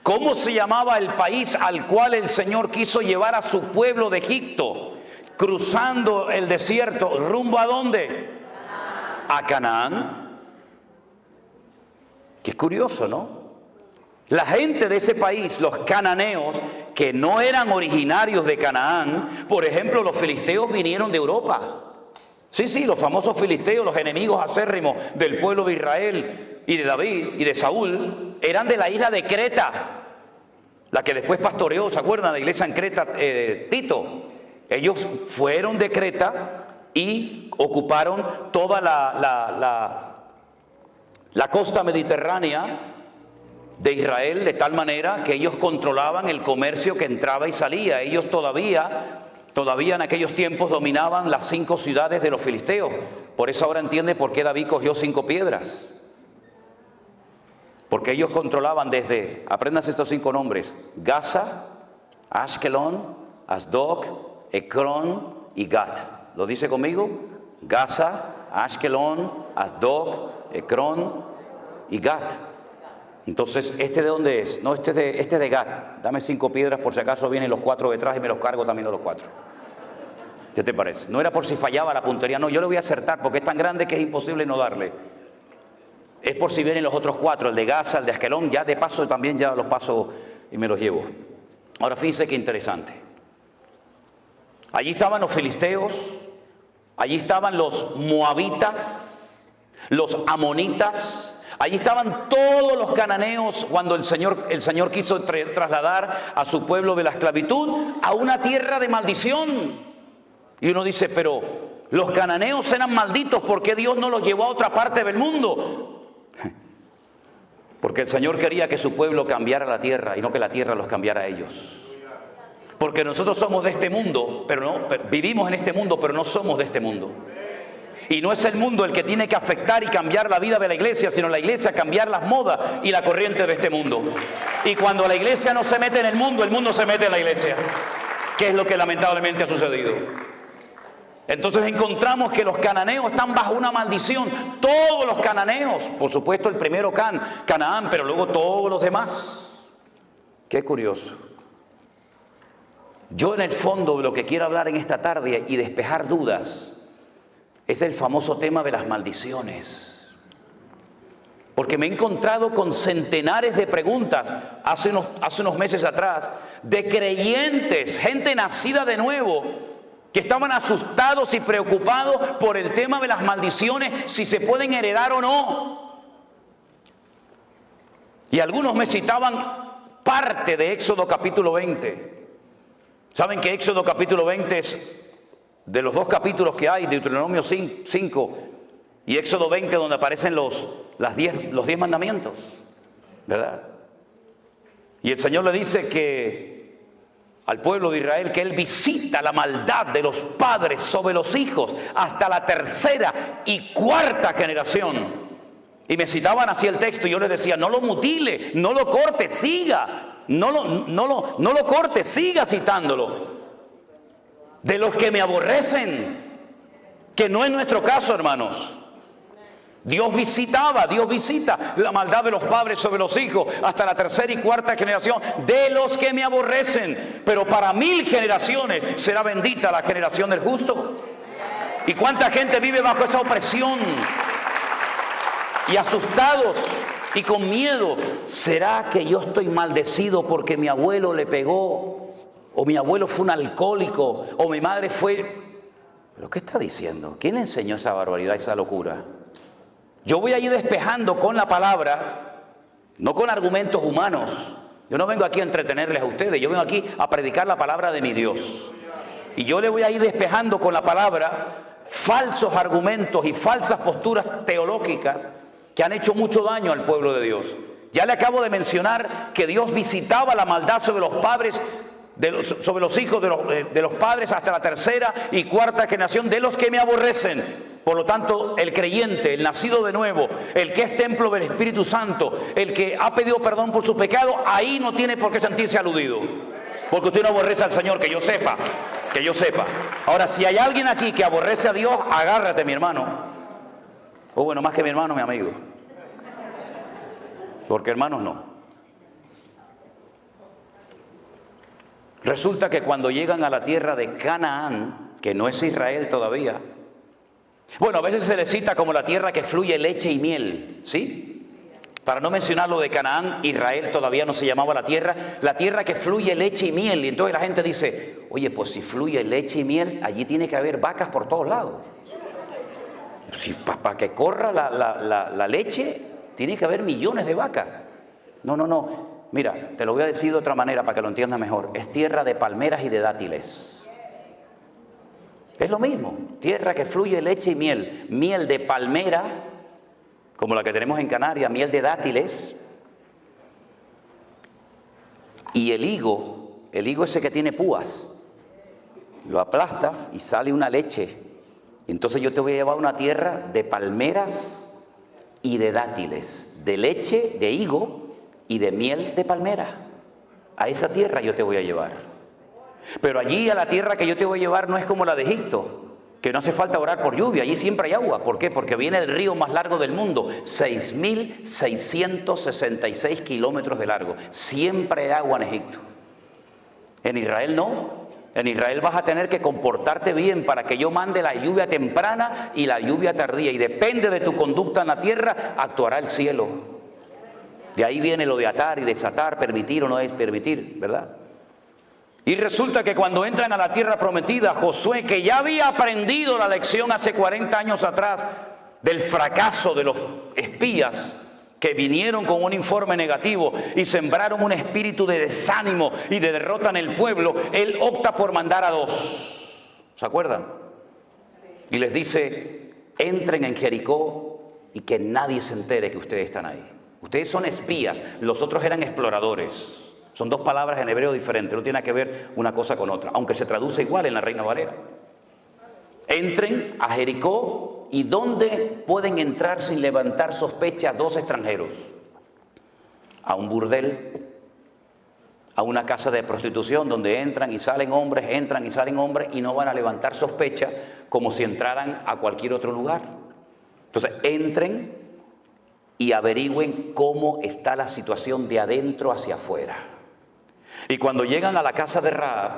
¿cómo se llamaba el país al cual el Señor quiso llevar a su pueblo de Egipto, cruzando el desierto, rumbo a dónde? A Canaán. Qué curioso, ¿no? La gente de ese país, los cananeos, que no eran originarios de Canaán, por ejemplo, los filisteos vinieron de Europa. Sí, los famosos filisteos, los enemigos acérrimos del pueblo de Israel y de David y de Saúl, eran de la isla de Creta, la que después pastoreó, ¿se acuerdan? La iglesia en Creta, Tito. Ellos fueron de Creta y ocuparon toda la costa mediterránea de Israel, de tal manera que ellos controlaban el comercio que entraba y salía. Ellos todavía en aquellos tiempos dominaban las 5 ciudades de los filisteos. Por eso ahora entiende por qué David cogió 5 piedras. Porque ellos controlaban desde, apréndanse estos 5 nombres: Gaza, Ashkelon, Asdod, Ecrón y Gat. ¿Lo dice conmigo? Gaza, Ashkelon, Asdod, Ecrón y Gat. Entonces, ¿este de dónde es? No, este es de Gat. Dame 5 piedras por si acaso vienen los 4 detrás y me los cargo también a los 4. ¿Qué te parece? No era por si fallaba la puntería, no, yo le voy a acertar porque es tan grande que es imposible no darle. Es por si vienen los otros 4, el de Gaza, el de Ashkelon, ya de paso también ya los paso y me los llevo. Ahora fíjense qué interesante. Allí estaban los filisteos, allí estaban los moabitas, los amonitas, allí estaban todos los cananeos cuando el Señor quiso trasladar a su pueblo de la esclavitud a una tierra de maldición. Y uno dice, pero los cananeos eran malditos, ¿por qué Dios no los llevó a otra parte del mundo? Porque el Señor quería que su pueblo cambiara la tierra y no que la tierra los cambiara a ellos. Porque nosotros somos de este mundo, vivimos en este mundo, pero no somos de este mundo. Y no es el mundo el que tiene que afectar y cambiar la vida de la iglesia, sino la iglesia cambiar las modas y la corriente de este mundo. Y cuando la iglesia no se mete en el mundo se mete en la iglesia, que es lo que lamentablemente ha sucedido. Entonces encontramos que los cananeos están bajo una maldición. Todos los cananeos, por supuesto el primero Canaán, pero luego todos los demás. Qué curioso. Yo en el fondo de lo que quiero hablar en esta tarde y despejar dudas es el famoso tema de las maldiciones. Porque me he encontrado con centenares de preguntas hace unos meses atrás de creyentes, gente nacida de nuevo, que estaban asustados y preocupados por el tema de las maldiciones, si se pueden heredar o no. Y algunos me citaban parte de Éxodo capítulo 20. ¿Saben que Éxodo capítulo 20 es de los 2 capítulos que hay, Deuteronomio 5 y Éxodo 20, donde aparecen los 10 mandamientos? ¿Verdad? Y el Señor le dice que al pueblo de Israel que Él visita la maldad de los padres sobre los hijos hasta la 3ª y 4ª generación. Y me citaban así el texto y yo les decía, no lo mutile, no lo corte, siga. No lo corte, siga citándolo. De los que me aborrecen, que no es nuestro caso, hermanos. Dios visita la maldad de los padres sobre los hijos hasta la 3ª y 4ª generación de los que me aborrecen. Pero para 1000 generaciones será bendita la generación del justo. ¿Y cuánta gente vive bajo esa opresión? Y asustados y con miedo. ¿Será que yo estoy maldecido porque mi abuelo le pegó? ¿O mi abuelo fue un alcohólico? ¿O mi madre fue...? ¿Pero qué está diciendo? ¿Quién le enseñó esa barbaridad, esa locura? Yo voy a ir despejando con la palabra, no con argumentos humanos. Yo no vengo aquí a entretenerles a ustedes, yo vengo aquí a predicar la palabra de mi Dios. Y yo le voy a ir despejando con la palabra falsos argumentos y falsas posturas teológicas que han hecho mucho daño al pueblo de Dios. Ya le acabo de mencionar que Dios visitaba la maldad sobre los padres, sobre los hijos de los padres hasta la 3ª y 4ª generación de los que me aborrecen. Por lo tanto, el creyente, el nacido de nuevo, el que es templo del Espíritu Santo, el que ha pedido perdón por su pecado, ahí no tiene por qué sentirse aludido. Porque usted no aborrece al Señor, que yo sepa. Ahora, si hay alguien aquí que aborrece a Dios, agárrate, mi hermano. O bueno, más que mi hermano, mi amigo. Porque hermanos no. Resulta que cuando llegan a la tierra de Canaán, que no es Israel todavía, bueno, a veces se le cita como la tierra que fluye leche y miel, ¿sí? Para no mencionar lo de Canaán, Israel todavía no se llamaba la tierra que fluye leche y miel. Y entonces la gente dice, oye, pues si fluye leche y miel, allí tiene que haber vacas por todos lados. Si para que corra la leche, tiene que haber millones de vacas. No. Mira, te lo voy a decir de otra manera para que lo entiendas mejor. Es tierra de palmeras y de dátiles. Es lo mismo. Tierra que fluye leche y miel. Miel de palmera, como la que tenemos en Canarias, miel de dátiles. Y el higo ese que tiene púas, lo aplastas y sale una leche. Entonces yo te voy a llevar a una tierra de palmeras y de dátiles, de leche, de higo y de miel de palmera. A esa tierra yo te voy a llevar. Pero allí, a la tierra que yo te voy a llevar, no es como la de Egipto, que no hace falta orar por lluvia, allí siempre hay agua. ¿Por qué? Porque viene el río más largo del mundo, 6.666 kilómetros de largo. Siempre hay agua en Egipto. En Israel no. En Israel vas a tener que comportarte bien para que yo mande la lluvia temprana y la lluvia tardía. Y depende de tu conducta en la tierra, actuará el cielo. De ahí viene lo de atar y desatar, permitir o no es permitir, ¿verdad? Y resulta que cuando entran a la tierra prometida, Josué, que ya había aprendido la lección hace 40 años atrás del fracaso de los espías que vinieron con un informe negativo y sembraron un espíritu de desánimo y de derrota en el pueblo, él opta por mandar a 2. ¿Se acuerdan? Y les dice, entren en Jericó y que nadie se entere que ustedes están ahí. Ustedes son espías, los otros eran exploradores. Son 2 palabras en hebreo diferentes, no tiene que ver una cosa con otra, aunque se traduce igual en la Reina Valera. Entren a Jericó, ¿y dónde pueden entrar sin levantar sospechas 2 extranjeros? A un burdel, a una casa de prostitución donde entran y salen hombres y no van a levantar sospechas como si entraran a cualquier otro lugar. Entonces, entren y averigüen cómo está la situación de adentro hacia afuera. Y cuando llegan a la casa de Rahab,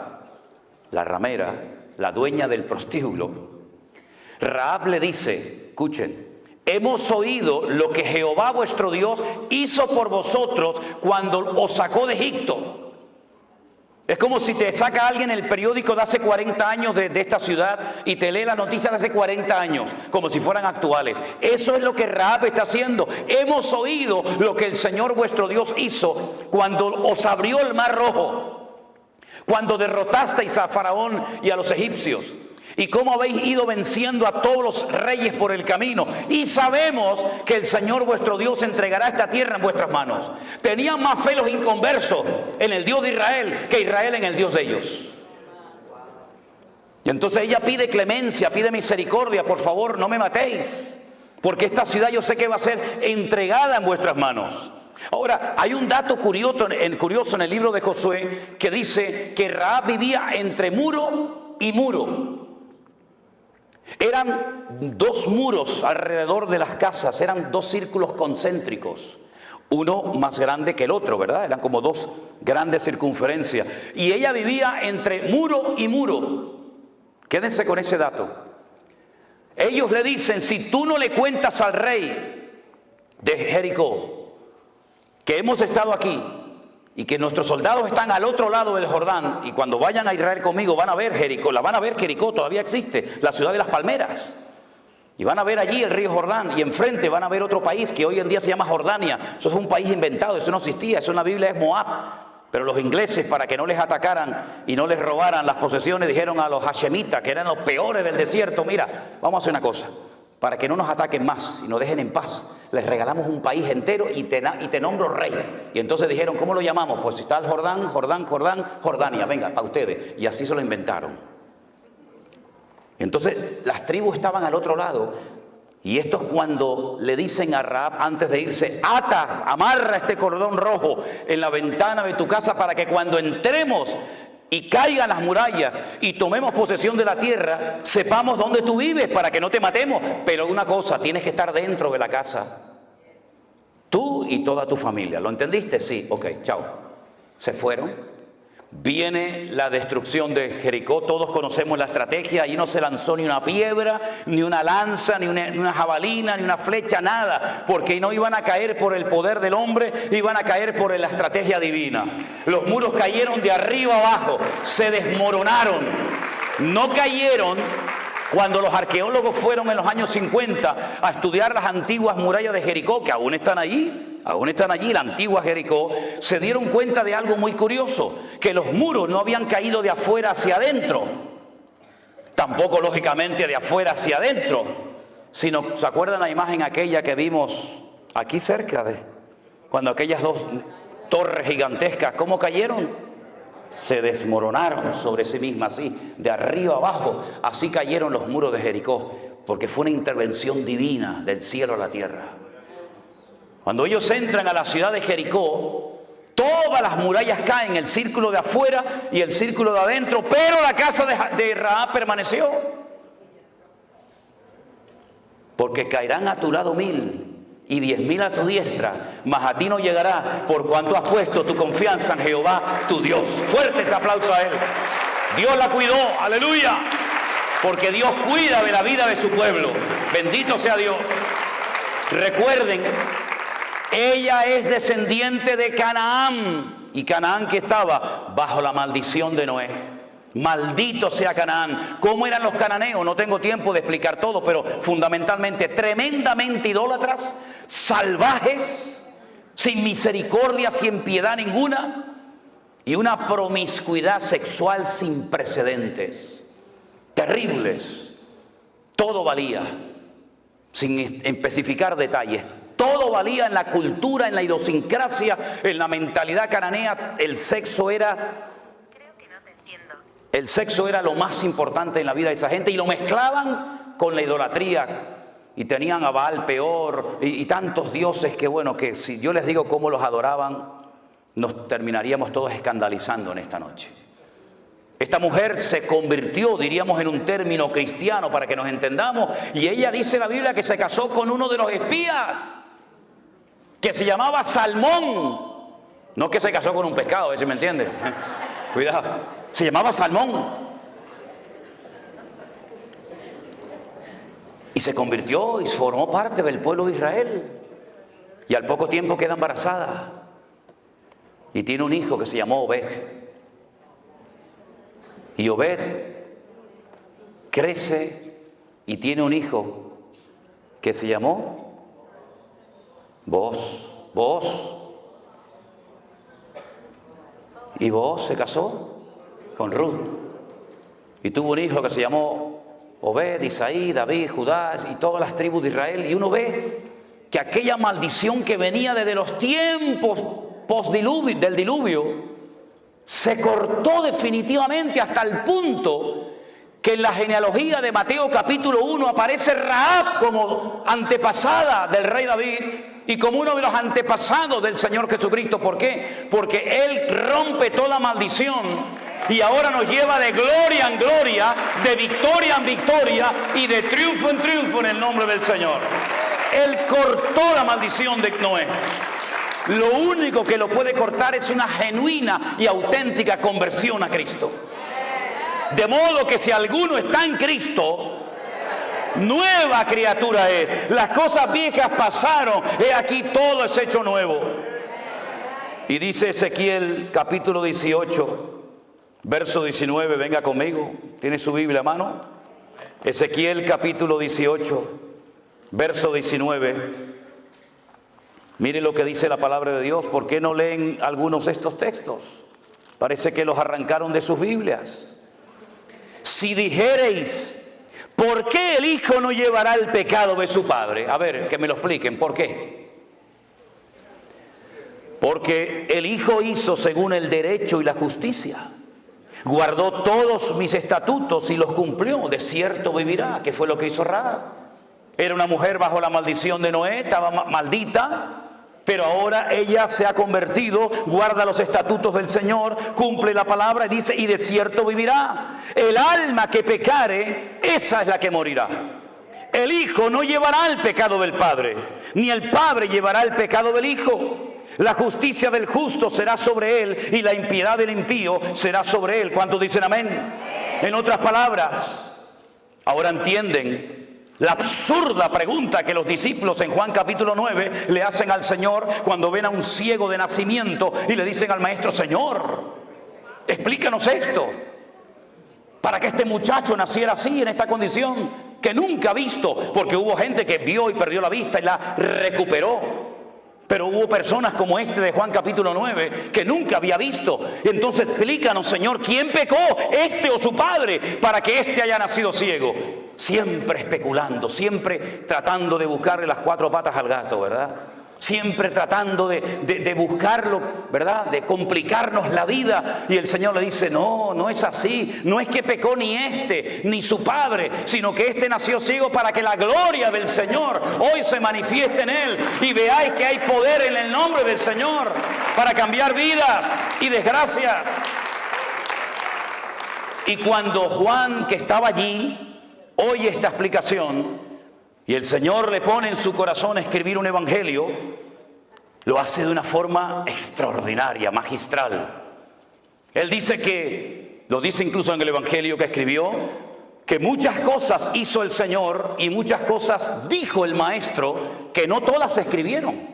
la ramera, la dueña del prostíbulo, Rahab le dice, escuchen, hemos oído lo que Jehová vuestro Dios hizo por vosotros cuando os sacó de Egipto. Es como si te saca alguien el periódico de hace 40 años de esta ciudad y te lee la noticia de hace 40 años, como si fueran actuales. Eso es lo que Rahab está haciendo. Hemos oído lo que el Señor vuestro Dios hizo cuando os abrió el mar rojo, cuando derrotasteis a Faraón y a los egipcios, y cómo habéis ido venciendo a todos los reyes por el camino. Y sabemos que el Señor vuestro Dios entregará esta tierra en vuestras manos. Tenían más fe los inconversos en el Dios de Israel que Israel en el Dios de ellos. Y entonces ella pide clemencia, pide misericordia, por favor no me matéis, porque esta ciudad yo sé que va a ser entregada en vuestras manos. Ahora, hay un dato curioso en el libro de Josué que dice que Rahab vivía entre muro y muro. Eran 2 muros alrededor de las casas, eran 2 círculos concéntricos, uno más grande que el otro, ¿verdad? Eran como 2 grandes circunferencias. Y ella vivía entre muro y muro. Quédense con ese dato. Ellos le dicen, si tú no le cuentas al rey de Jericó que hemos estado aquí y que nuestros soldados están al otro lado del Jordán, y cuando vayan a Israel conmigo van a ver Jericó, Jericó todavía existe, la ciudad de las palmeras, y van a ver allí el río Jordán, y enfrente van a ver otro país que hoy en día se llama Jordania. Eso es un país inventado, eso no existía, eso en la Biblia es Moab. Pero los ingleses, para que no les atacaran y no les robaran las posesiones, dijeron a los hashemitas, que eran los peores del desierto, mira, vamos a hacer una cosa, para que no nos ataquen más y nos dejen en paz, les regalamos un país entero y te nombro rey. Y entonces dijeron, ¿cómo lo llamamos? Pues si está el Jordania, venga, para ustedes. Y así se lo inventaron. Entonces las tribus estaban al otro lado, y estos cuando le dicen a Rahab antes de irse, amarra este cordón rojo en la ventana de tu casa para que cuando entremos y caigan las murallas y tomemos posesión de la tierra, sepamos dónde tú vives para que no te matemos. Pero una cosa, tienes que estar dentro de la casa, tú y toda tu familia. ¿Lo entendiste? Sí, ok, chao. Se fueron. Viene la destrucción de Jericó, todos conocemos la estrategia. Allí no se lanzó ni una piedra, ni una lanza, ni una jabalina, ni una flecha, nada, porque no iban a caer por el poder del hombre, iban a caer por la estrategia divina. Los muros cayeron de arriba abajo, se desmoronaron, no cayeron Cuando los arqueólogos fueron en los años 50 a estudiar las antiguas murallas de Jericó, que aún están allí, la antigua Jericó, se dieron cuenta de algo muy curioso, que los muros no habían caído de afuera hacia adentro, tampoco lógicamente de afuera hacia adentro, sino, ¿se acuerdan la imagen aquella que vimos aquí cerca cuando aquellas dos torres gigantescas, cómo cayeron? Se desmoronaron sobre sí mismas, así, de arriba abajo. Así cayeron los muros de Jericó, porque fue una intervención divina del cielo a la tierra. Cuando ellos entran a la ciudad de Jericó, todas las murallas caen, el círculo de afuera y el círculo de adentro, pero la casa de Rahab permaneció. Porque caerán a tu lado 1000 y 10.000 a tu diestra, mas a ti no llegará, por cuanto has puesto tu confianza en Jehová tu Dios. Fuerte ese aplauso a él. Dios la cuidó, aleluya, porque Dios cuida de la vida de su pueblo. Bendito sea Dios. Recuerden, ella es descendiente de Canaán, y Canaán que estaba bajo la maldición de Noé. Maldito sea Canaán. ¿Cómo eran los cananeos? No tengo tiempo de explicar todo, pero fundamentalmente tremendamente idólatras, salvajes, sin misericordia, sin piedad ninguna, y una promiscuidad sexual sin precedentes, terribles. Todo valía, sin especificar detalles, todo valía en la cultura, en la idiosincrasia, en la mentalidad cananea. El sexo era lo más importante en la vida de esa gente, y lo mezclaban con la idolatría, y tenían a Baal Peor y tantos dioses que, bueno, que si yo les digo cómo los adoraban, nos terminaríamos todos escandalizando en esta noche. Esta mujer se convirtió, diríamos en un término cristiano para que nos entendamos, y ella dice en la Biblia que se casó con uno de los espías, que se llamaba Salmón. No que se casó con un pescado, a ver si me entiende. Cuidado, se llamaba Salmón. Y se convirtió y formó parte del pueblo de Israel. Y al poco tiempo queda embarazada. Y tiene un hijo que se llamó Obed. Y Obed crece y tiene un hijo que se llamó Booz. Y Booz se casó con Ruth. Y tuvo un hijo que se llamó Obed, Isaí, David, Judá y todas las tribus de Israel. Y uno ve que aquella maldición que venía desde los tiempos del diluvio se cortó definitivamente, hasta el punto que en la genealogía de Mateo capítulo 1 aparece Rahab como antepasada del rey David y como uno de los antepasados del Señor Jesucristo. ¿Por qué? Porque Él rompe toda maldición y ahora nos lleva de gloria en gloria, de victoria en victoria y de triunfo en triunfo en el nombre del Señor. Él cortó la maldición de Noé. Lo único que lo puede cortar es una genuina y auténtica conversión a Cristo. De modo que si alguno está en Cristo, nueva criatura es. Las cosas viejas pasaron, he aquí todo es hecho nuevo. Y dice Ezequiel capítulo 18, verso 19, venga conmigo, ¿tiene su Biblia a mano? Ezequiel capítulo 18, verso 19. Mire lo que dice la palabra de Dios. ¿Por qué no leen algunos de estos textos? Parece que los arrancaron de sus Biblias. Si dijereis, ¿por qué el hijo no llevará el pecado de su padre? A ver, que me lo expliquen, ¿por qué? Porque el hijo hizo según el derecho y la justicia. Guardó todos mis estatutos y los cumplió. De cierto vivirá, que fue lo que hizo Rahab. Era una mujer bajo la maldición de Noé, estaba maldita. Pero ahora ella se ha convertido, guarda los estatutos del Señor, cumple la palabra y dice, y de cierto vivirá. El alma que pecare, esa es la que morirá. El hijo no llevará el pecado del padre, ni el padre llevará el pecado del hijo. La justicia del justo será sobre él y la impiedad del impío será sobre él. ¿Cuántos dicen amén? En otras palabras, ahora entienden la absurda pregunta que los discípulos en Juan capítulo 9 le hacen al Señor cuando ven a un ciego de nacimiento y le dicen al maestro, Señor, explícanos esto. para que este muchacho naciera así, en esta condición que nunca ha visto, porque hubo gente que vio y perdió la vista y la recuperó. Pero hubo personas como este de Juan capítulo 9 que nunca había visto. Entonces explícanos, Señor, ¿quién pecó, este o su padre, para que este haya nacido ciego? Siempre especulando, siempre tratando de buscarle las cuatro patas al gato, ¿verdad? Siempre tratando de buscarlo, ¿verdad? De complicarnos la vida. Y el Señor le dice, no, no es así. No es que pecó ni este, ni su padre, sino que este nació ciego para que la gloria del Señor hoy se manifieste en él. Y veáis que hay poder en el nombre del Señor para cambiar vidas y desgracias. Y cuando Juan, que estaba allí, oye esta explicación, y el Señor le pone en su corazón escribir un evangelio, lo hace de una forma extraordinaria, magistral. Él dice que, lo dice incluso en el evangelio que escribió, que muchas cosas hizo el Señor y muchas cosas dijo el Maestro que no todas se escribieron.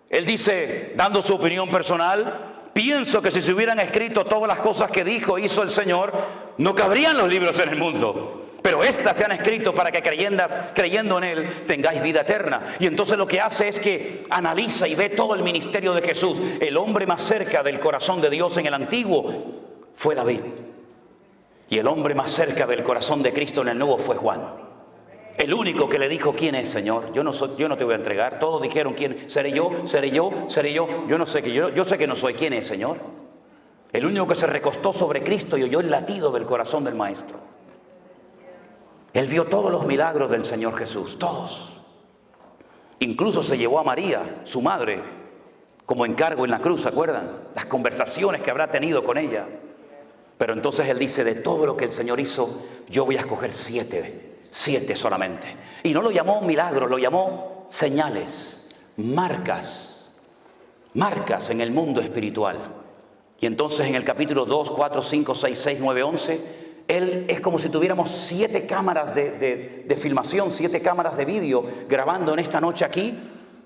Él dice, dando su opinión personal, pienso que si se hubieran escrito todas las cosas que dijo, hizo el Señor, no cabrían los libros en el mundo. Pero estas se han escrito para que creyendo en Él tengáis vida eterna. Y entonces lo que hace es que analiza y ve todo el ministerio de Jesús. El hombre más cerca del corazón de Dios en el Antiguo fue David. Y el hombre más cerca del corazón de Cristo en el Nuevo fue Juan. El único que le dijo, ¿quién es, Señor? Yo no te voy a entregar. Todos dijeron, ¿quién? ¿Seré yo? ¿Seré yo? ¿Seré yo? Yo no sé, yo sé que no soy. ¿Quién es, Señor? El único que se recostó sobre Cristo y oyó el latido del corazón del Maestro. Él vio todos los milagros del Señor Jesús, todos. Incluso se llevó a María, su madre, como encargo en la cruz, ¿se acuerdan? Las conversaciones que habrá tenido con ella. Pero entonces él dice, de todo lo que el Señor hizo, yo voy a escoger 7 solamente. Y no lo llamó milagros, lo llamó señales, marcas en el mundo espiritual. Y entonces en el capítulo 2, 4, 5, 6, 6, 9, 11... Él es como si tuviéramos 7 cámaras de filmación, 7 cámaras de vídeo grabando en esta noche aquí,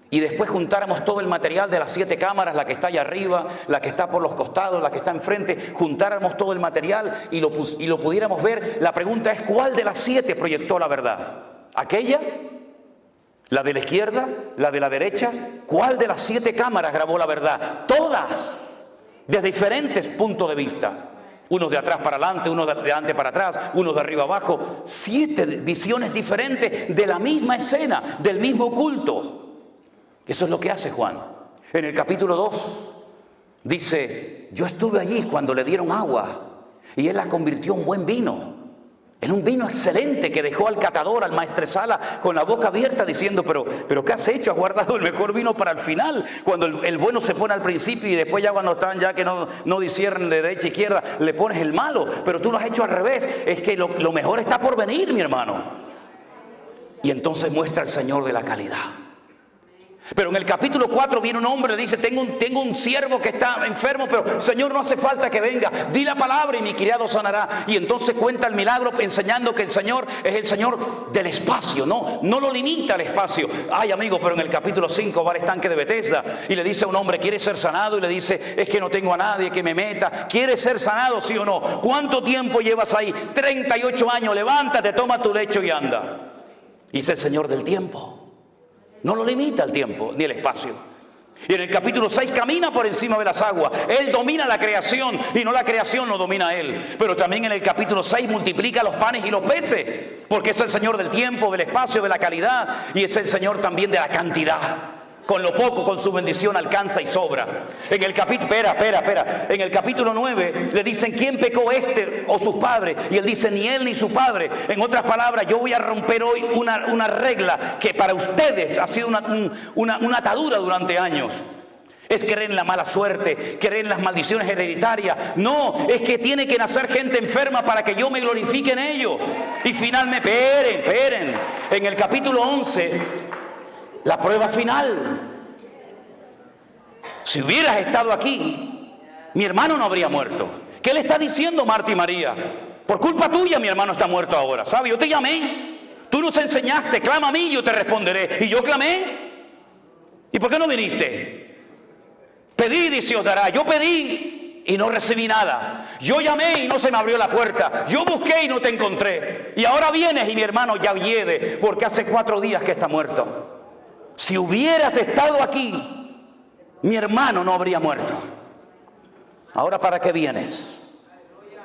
y después juntáramos todo el material de las 7 cámaras, la que está allá arriba, la que está por los costados, la que está enfrente, juntáramos todo el material y lo pudiéramos ver. La pregunta es, ¿cuál de las 7 proyectó la verdad? ¿Aquella? ¿La de la izquierda? ¿La de la derecha? ¿Cuál de las 7 cámaras grabó la verdad? Todas, de diferentes puntos de vista. Unos de atrás para adelante, unos de adelante para atrás, unos de arriba abajo. 7 visiones diferentes de la misma escena, del mismo culto. Eso es lo que hace Juan. En el capítulo 2 dice, yo estuve allí cuando le dieron agua y él la convirtió en buen vino. En un vino excelente que dejó al catador, al maestresala, con la boca abierta diciendo, pero ¿qué has hecho? Has guardado el mejor vino para el final, cuando el bueno se pone al principio y después ya cuando están ya que no disciernen de derecha a izquierda, le pones el malo, pero tú lo has hecho al revés. Es que lo mejor está por venir, mi hermano. Y entonces muestra el Señor de la calidad. Pero en el capítulo 4 viene un hombre y le dice, tengo un siervo que está enfermo, pero Señor, no hace falta que venga, di la palabra y mi criado sanará. Y entonces cuenta el milagro enseñando que el Señor es el Señor del espacio, no lo limita al espacio. Ay, amigo, pero en el capítulo 5 va al estanque de Betesda y le dice a un hombre, ¿quiere ser sanado? Y le dice, es que no tengo a nadie que me meta. ¿Quieres ser sanado, sí o no? ¿Cuánto tiempo llevas ahí? 38 años, levántate, toma tu lecho y anda. Y es el Señor del tiempo. No lo limita el tiempo ni el espacio. Y en el capítulo 6 camina por encima de las aguas. Él domina la creación y no la creación lo domina a él. Pero también en el capítulo 6 multiplica los panes y los peces. Porque es el Señor del tiempo, del espacio, de la calidad. Y es el Señor también de la cantidad. Con lo poco, con su bendición alcanza y sobra. En el capítulo, En el capítulo 9 le dicen, ¿quién pecó, este o sus padres? Y él dice, ni él ni su padre. En otras palabras, yo voy a romper hoy una regla que para ustedes ha sido una atadura durante años. Es creer en la mala suerte, creer en las maldiciones hereditarias. No, es que tiene que nacer gente enferma para que yo me glorifique en ello. Y finalmente, esperen. En el capítulo 11... la prueba final. Si hubieras estado aquí, mi hermano no habría muerto. ¿Qué le está diciendo Marta y María? Por culpa tuya mi hermano está muerto ahora. ¿Sabes? Yo te llamé. Tú nos enseñaste, clama a mí y yo te responderé. Y yo clamé. ¿Y por qué no viniste? Pedid y se os dará. Yo pedí y no recibí nada. Yo llamé y no se me abrió la puerta. Yo busqué y no te encontré. Y ahora vienes y mi hermano ya hiede porque hace 4 días que está muerto. Si hubieras estado aquí, mi hermano no habría muerto. Ahora, ¿para qué vienes?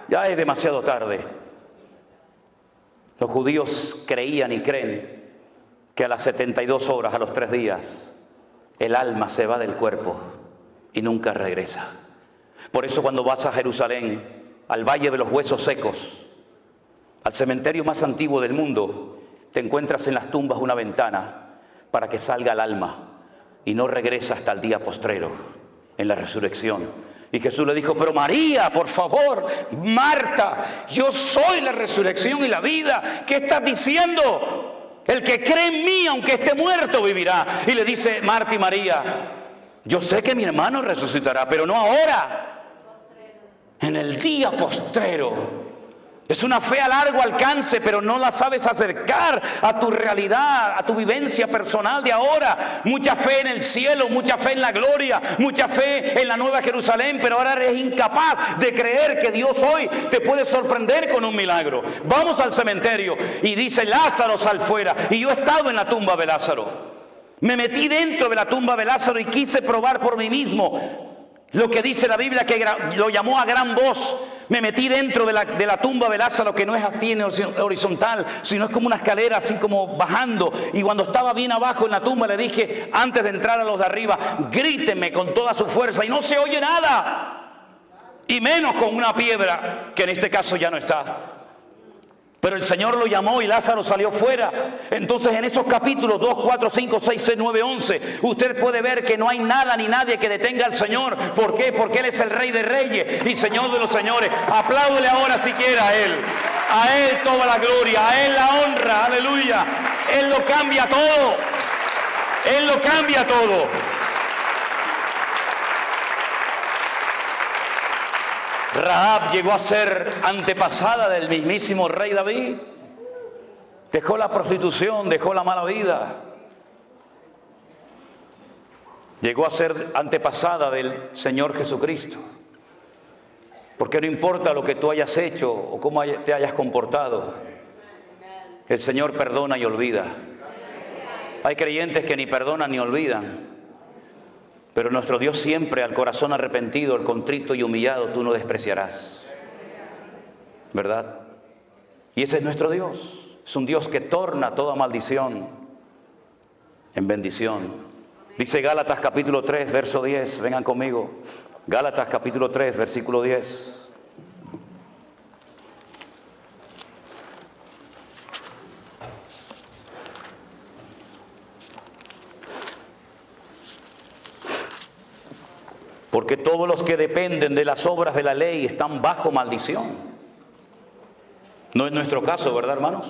Ya es demasiado tarde. Los judíos creían y creen que a las 72 horas, a los 3 días, el alma se va del cuerpo y nunca regresa. Por eso cuando vas a Jerusalén, al Valle de los Huesos Secos, al cementerio más antiguo del mundo, te encuentras en las tumbas una ventana para que salga el alma y no regresa hasta el día postrero, en la resurrección. Y Jesús le dijo, pero María, por favor, Marta, yo soy la resurrección y la vida. ¿Qué estás diciendo? El que cree en mí, aunque esté muerto, vivirá. Y le dice Marta y María, yo sé que mi hermano resucitará, pero no ahora, en el día postrero. Es una fe a largo alcance, pero no la sabes acercar a tu realidad, a tu vivencia personal de ahora. Mucha fe en el cielo, mucha fe en la gloria, mucha fe en la nueva Jerusalén, pero ahora eres incapaz de creer que Dios hoy te puede sorprender con un milagro. Vamos al cementerio y dice Lázaro sal fuera. Y yo he estado en la tumba de Lázaro. Me metí dentro de la tumba de Lázaro y quise probar por mí mismo lo que dice la Biblia, que lo llamó a gran voz. Me metí dentro de la tumba de Lázaro, que no es así en horizontal, sino es como una escalera así como bajando. Y cuando estaba bien abajo en la tumba le dije, antes de entrar a los de arriba, gríteme con toda su fuerza. Y no se oye nada. Y menos con una piedra, que en este caso ya no está. Pero el Señor lo llamó y Lázaro salió fuera. Entonces en esos capítulos 2, 4, 5, 6, 6, 9, 11, usted puede ver que no hay nada ni nadie que detenga al Señor. ¿Por qué? Porque Él es el Rey de Reyes y Señor de los Señores. Apláudele ahora si quiere a Él. A Él toda la gloria, a Él la honra, aleluya. Él lo cambia todo. Él lo cambia todo. Rahab llegó a ser antepasada del mismísimo rey David. Dejó la prostitución, dejó la mala vida. Llegó a ser antepasada del Señor Jesucristo. Porque no importa lo que tú hayas hecho o cómo te hayas comportado, el Señor perdona y olvida. Hay creyentes que ni perdonan ni olvidan. Pero nuestro Dios siempre, al corazón arrepentido, al contrito y humillado, tú no despreciarás. ¿Verdad? Y ese es nuestro Dios. Es un Dios que torna toda maldición en bendición. Dice Gálatas capítulo 3, verso 10. Vengan conmigo. Gálatas capítulo 3, versículo 10. Porque todos los que dependen de las obras de la ley están bajo maldición. No es nuestro caso, ¿verdad, hermanos?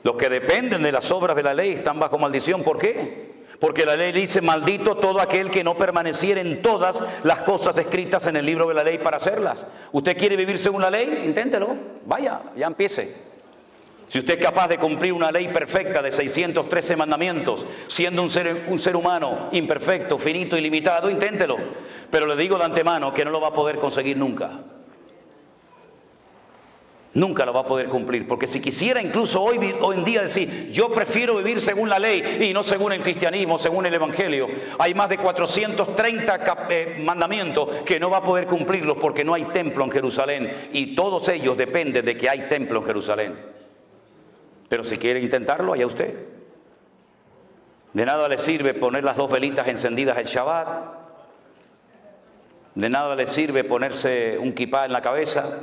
Los que dependen de las obras de la ley están bajo maldición. ¿Por qué? Porque la ley dice, maldito todo aquel que no permaneciera en todas las cosas escritas en el libro de la ley para hacerlas. ¿Usted quiere vivir según la ley? Inténtelo. Vaya, ya empiece. Si usted es capaz de cumplir una ley perfecta de 613 mandamientos, siendo un ser humano imperfecto, finito y limitado, inténtelo. Pero le digo de antemano que no lo va a poder conseguir nunca. Nunca lo va a poder cumplir. Porque si quisiera incluso hoy en día decir, yo prefiero vivir según la ley y no según el cristianismo, según el evangelio, hay más de 430 mandamientos que no va a poder cumplirlos porque no hay templo en Jerusalén. Y todos ellos dependen de que hay templo en Jerusalén. Pero si quiere intentarlo, allá usted. De nada le sirve poner las 2 velitas encendidas el Shabbat. De nada le sirve ponerse un kipá en la cabeza.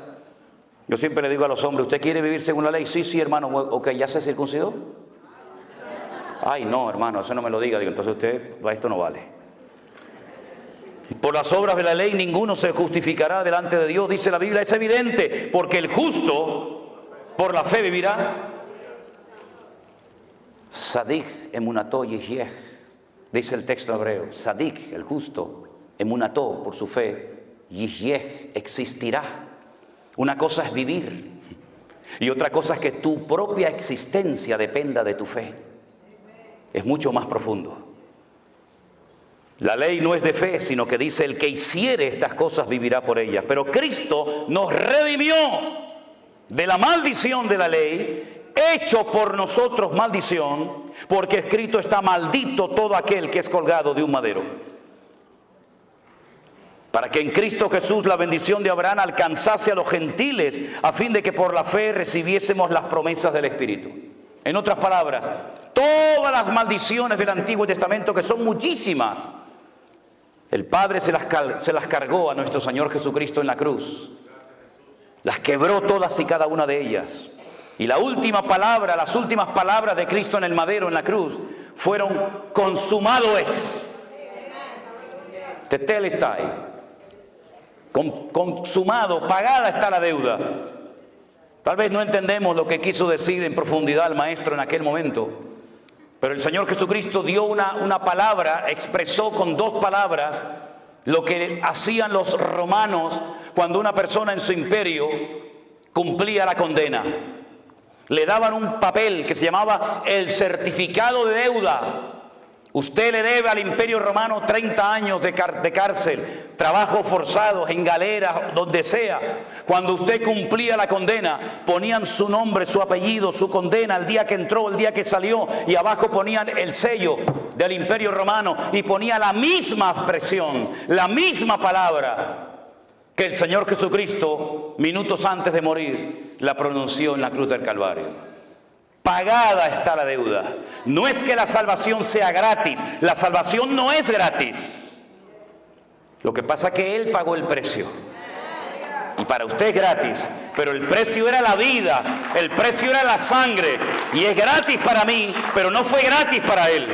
Yo siempre le digo a los hombres, ¿usted quiere vivir según la ley? Sí, sí, hermano. Ok, ¿ya se circuncidó? Ay, no, hermano, eso no me lo diga. Digo, entonces usted, esto no vale. Por las obras de la ley ninguno se justificará delante de Dios, dice la Biblia. Es evidente, porque el justo por la fe vivirá. Sadik emunató yihyeh, dice el texto hebreo. Sadik, el justo, emunató, por su fe, yihyeh, existirá. Una cosa es vivir y otra cosa es que tu propia existencia dependa de tu fe. Es mucho más profundo. La ley no es de fe, sino que dice: el que hiciere estas cosas vivirá por ellas. Pero Cristo nos redimió de la maldición de la ley, hecho por nosotros maldición, porque escrito está: maldito todo aquel que es colgado de un madero. Para que en Cristo Jesús la bendición de Abraham alcanzase a los gentiles, a fin de que por la fe recibiésemos las promesas del Espíritu. En otras palabras, todas las maldiciones del Antiguo Testamento, que son muchísimas, el Padre se las cargó a nuestro Señor Jesucristo en la cruz. Las quebró todas y cada una de ellas. Y la última palabra, las últimas palabras de Cristo en el madero, en la cruz, fueron: consumado es. Tetelestai. Consumado, pagada está la deuda. Tal vez no entendemos lo que quiso decir en profundidad el maestro en aquel momento, pero el Señor Jesucristo dio una palabra, expresó con dos palabras lo que hacían los romanos cuando una persona en su imperio cumplía la condena. Le daban un papel que se llamaba el certificado de deuda. Usted le debe al Imperio Romano 30 años de cárcel, trabajos forzados, en galeras, donde sea. Cuando usted cumplía la condena, ponían su nombre, su apellido, su condena, el día que entró, el día que salió, y abajo ponían el sello del Imperio Romano y ponía la misma expresión, la misma palabra que el Señor Jesucristo, minutos antes de morir, la pronunció en la cruz del Calvario. Pagada está la deuda. No es que la salvación sea gratis. La salvación no es gratis. Lo que pasa es que Él pagó el precio. Y para usted es gratis. Pero el precio era la vida. El precio era la sangre. Y es gratis para mí, pero no fue gratis para Él.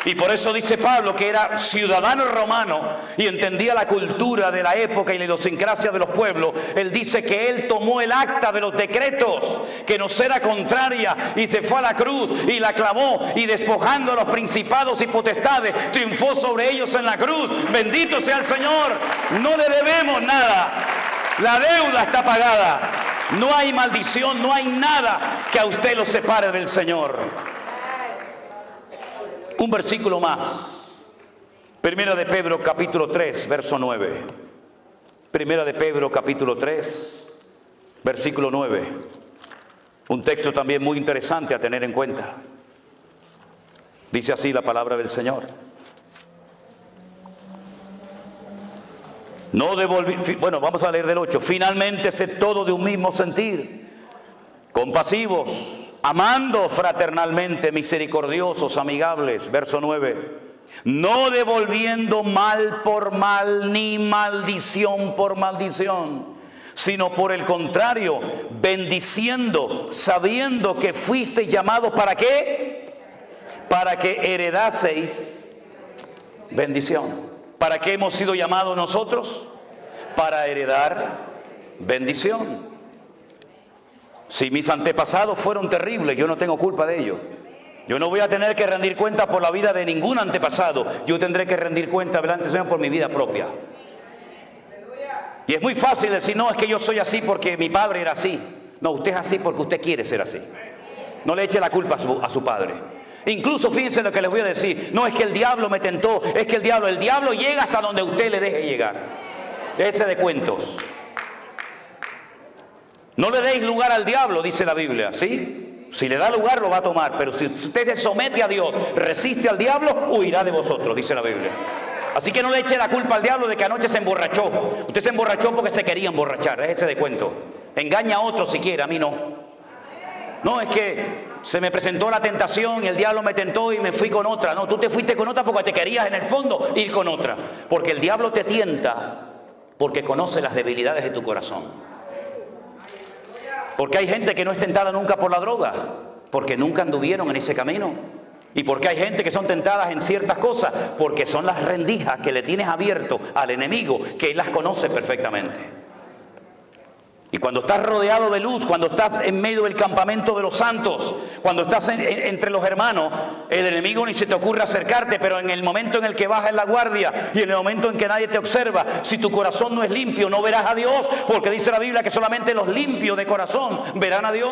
Y por eso dice Pablo que era ciudadano romano y entendía la cultura de la época y la idiosincrasia de los pueblos. Él dice que él tomó el acta de los decretos que nos era contraria y se fue a la cruz y la clavó, y despojando a los principados y potestades triunfó sobre ellos en la cruz. Bendito sea el Señor. No le debemos nada. La deuda está pagada. No hay maldición, no hay nada que a usted lo separe del Señor. Un versículo más. Primera de Pedro capítulo 3, verso 9. Primera de Pedro capítulo 3, versículo 9. Un texto también muy interesante a tener en cuenta. Dice así la palabra del Señor: vamos a leer del 8. Finalmente, sed todo de un mismo sentir, compasivos, amando fraternalmente, misericordiosos, amigables. Verso 9. No devolviendo mal por mal, ni maldición por maldición, sino por el contrario, bendiciendo, sabiendo que fuisteis llamados, ¿para qué? Para que heredaseis bendición. ¿Para qué hemos sido llamados nosotros? Para heredar bendición. Si mis antepasados fueron terribles, yo no tengo culpa de ello. Yo no voy a tener que rendir cuenta por la vida de ningún antepasado. Yo tendré que rendir cuenta delante del Señor por mi vida propia. Y es muy fácil decir: no, es que yo soy así porque mi padre era así. No, usted es así porque usted quiere ser así. No le eche la culpa a su padre. Incluso fíjense lo que les voy a decir: no es que el diablo me tentó, es que el diablo llega hasta donde usted le deje llegar. Ese de cuentos. No le deis lugar al diablo, dice la Biblia, ¿sí? Si le da lugar, lo va a tomar. Pero si usted se somete a Dios, resiste al diablo, huirá de vosotros, dice la Biblia. Así que no le eche la culpa al diablo de que anoche se emborrachó. Usted se emborrachó porque se quería emborrachar, déjese de cuento. Engaña a otro si quiere, a mí no. No, es que se me presentó la tentación y el diablo me tentó y me fui con otra. No, tú te fuiste con otra porque te querías en el fondo ir con otra. Porque el diablo te tienta porque conoce las debilidades de tu corazón. Porque hay gente que no es tentada nunca por la droga, porque nunca anduvieron en ese camino. Y porque hay gente que son tentadas en ciertas cosas, porque son las rendijas que le tienes abierto al enemigo, que él las conoce perfectamente. Y cuando estás rodeado de luz, cuando estás en medio del campamento de los santos, cuando estás entre los hermanos, el enemigo ni se te ocurre acercarte. Pero en el momento en el que bajas la guardia y en el momento en que nadie te observa, si tu corazón no es limpio, no verás a Dios, porque dice la Biblia que solamente los limpios de corazón verán a Dios.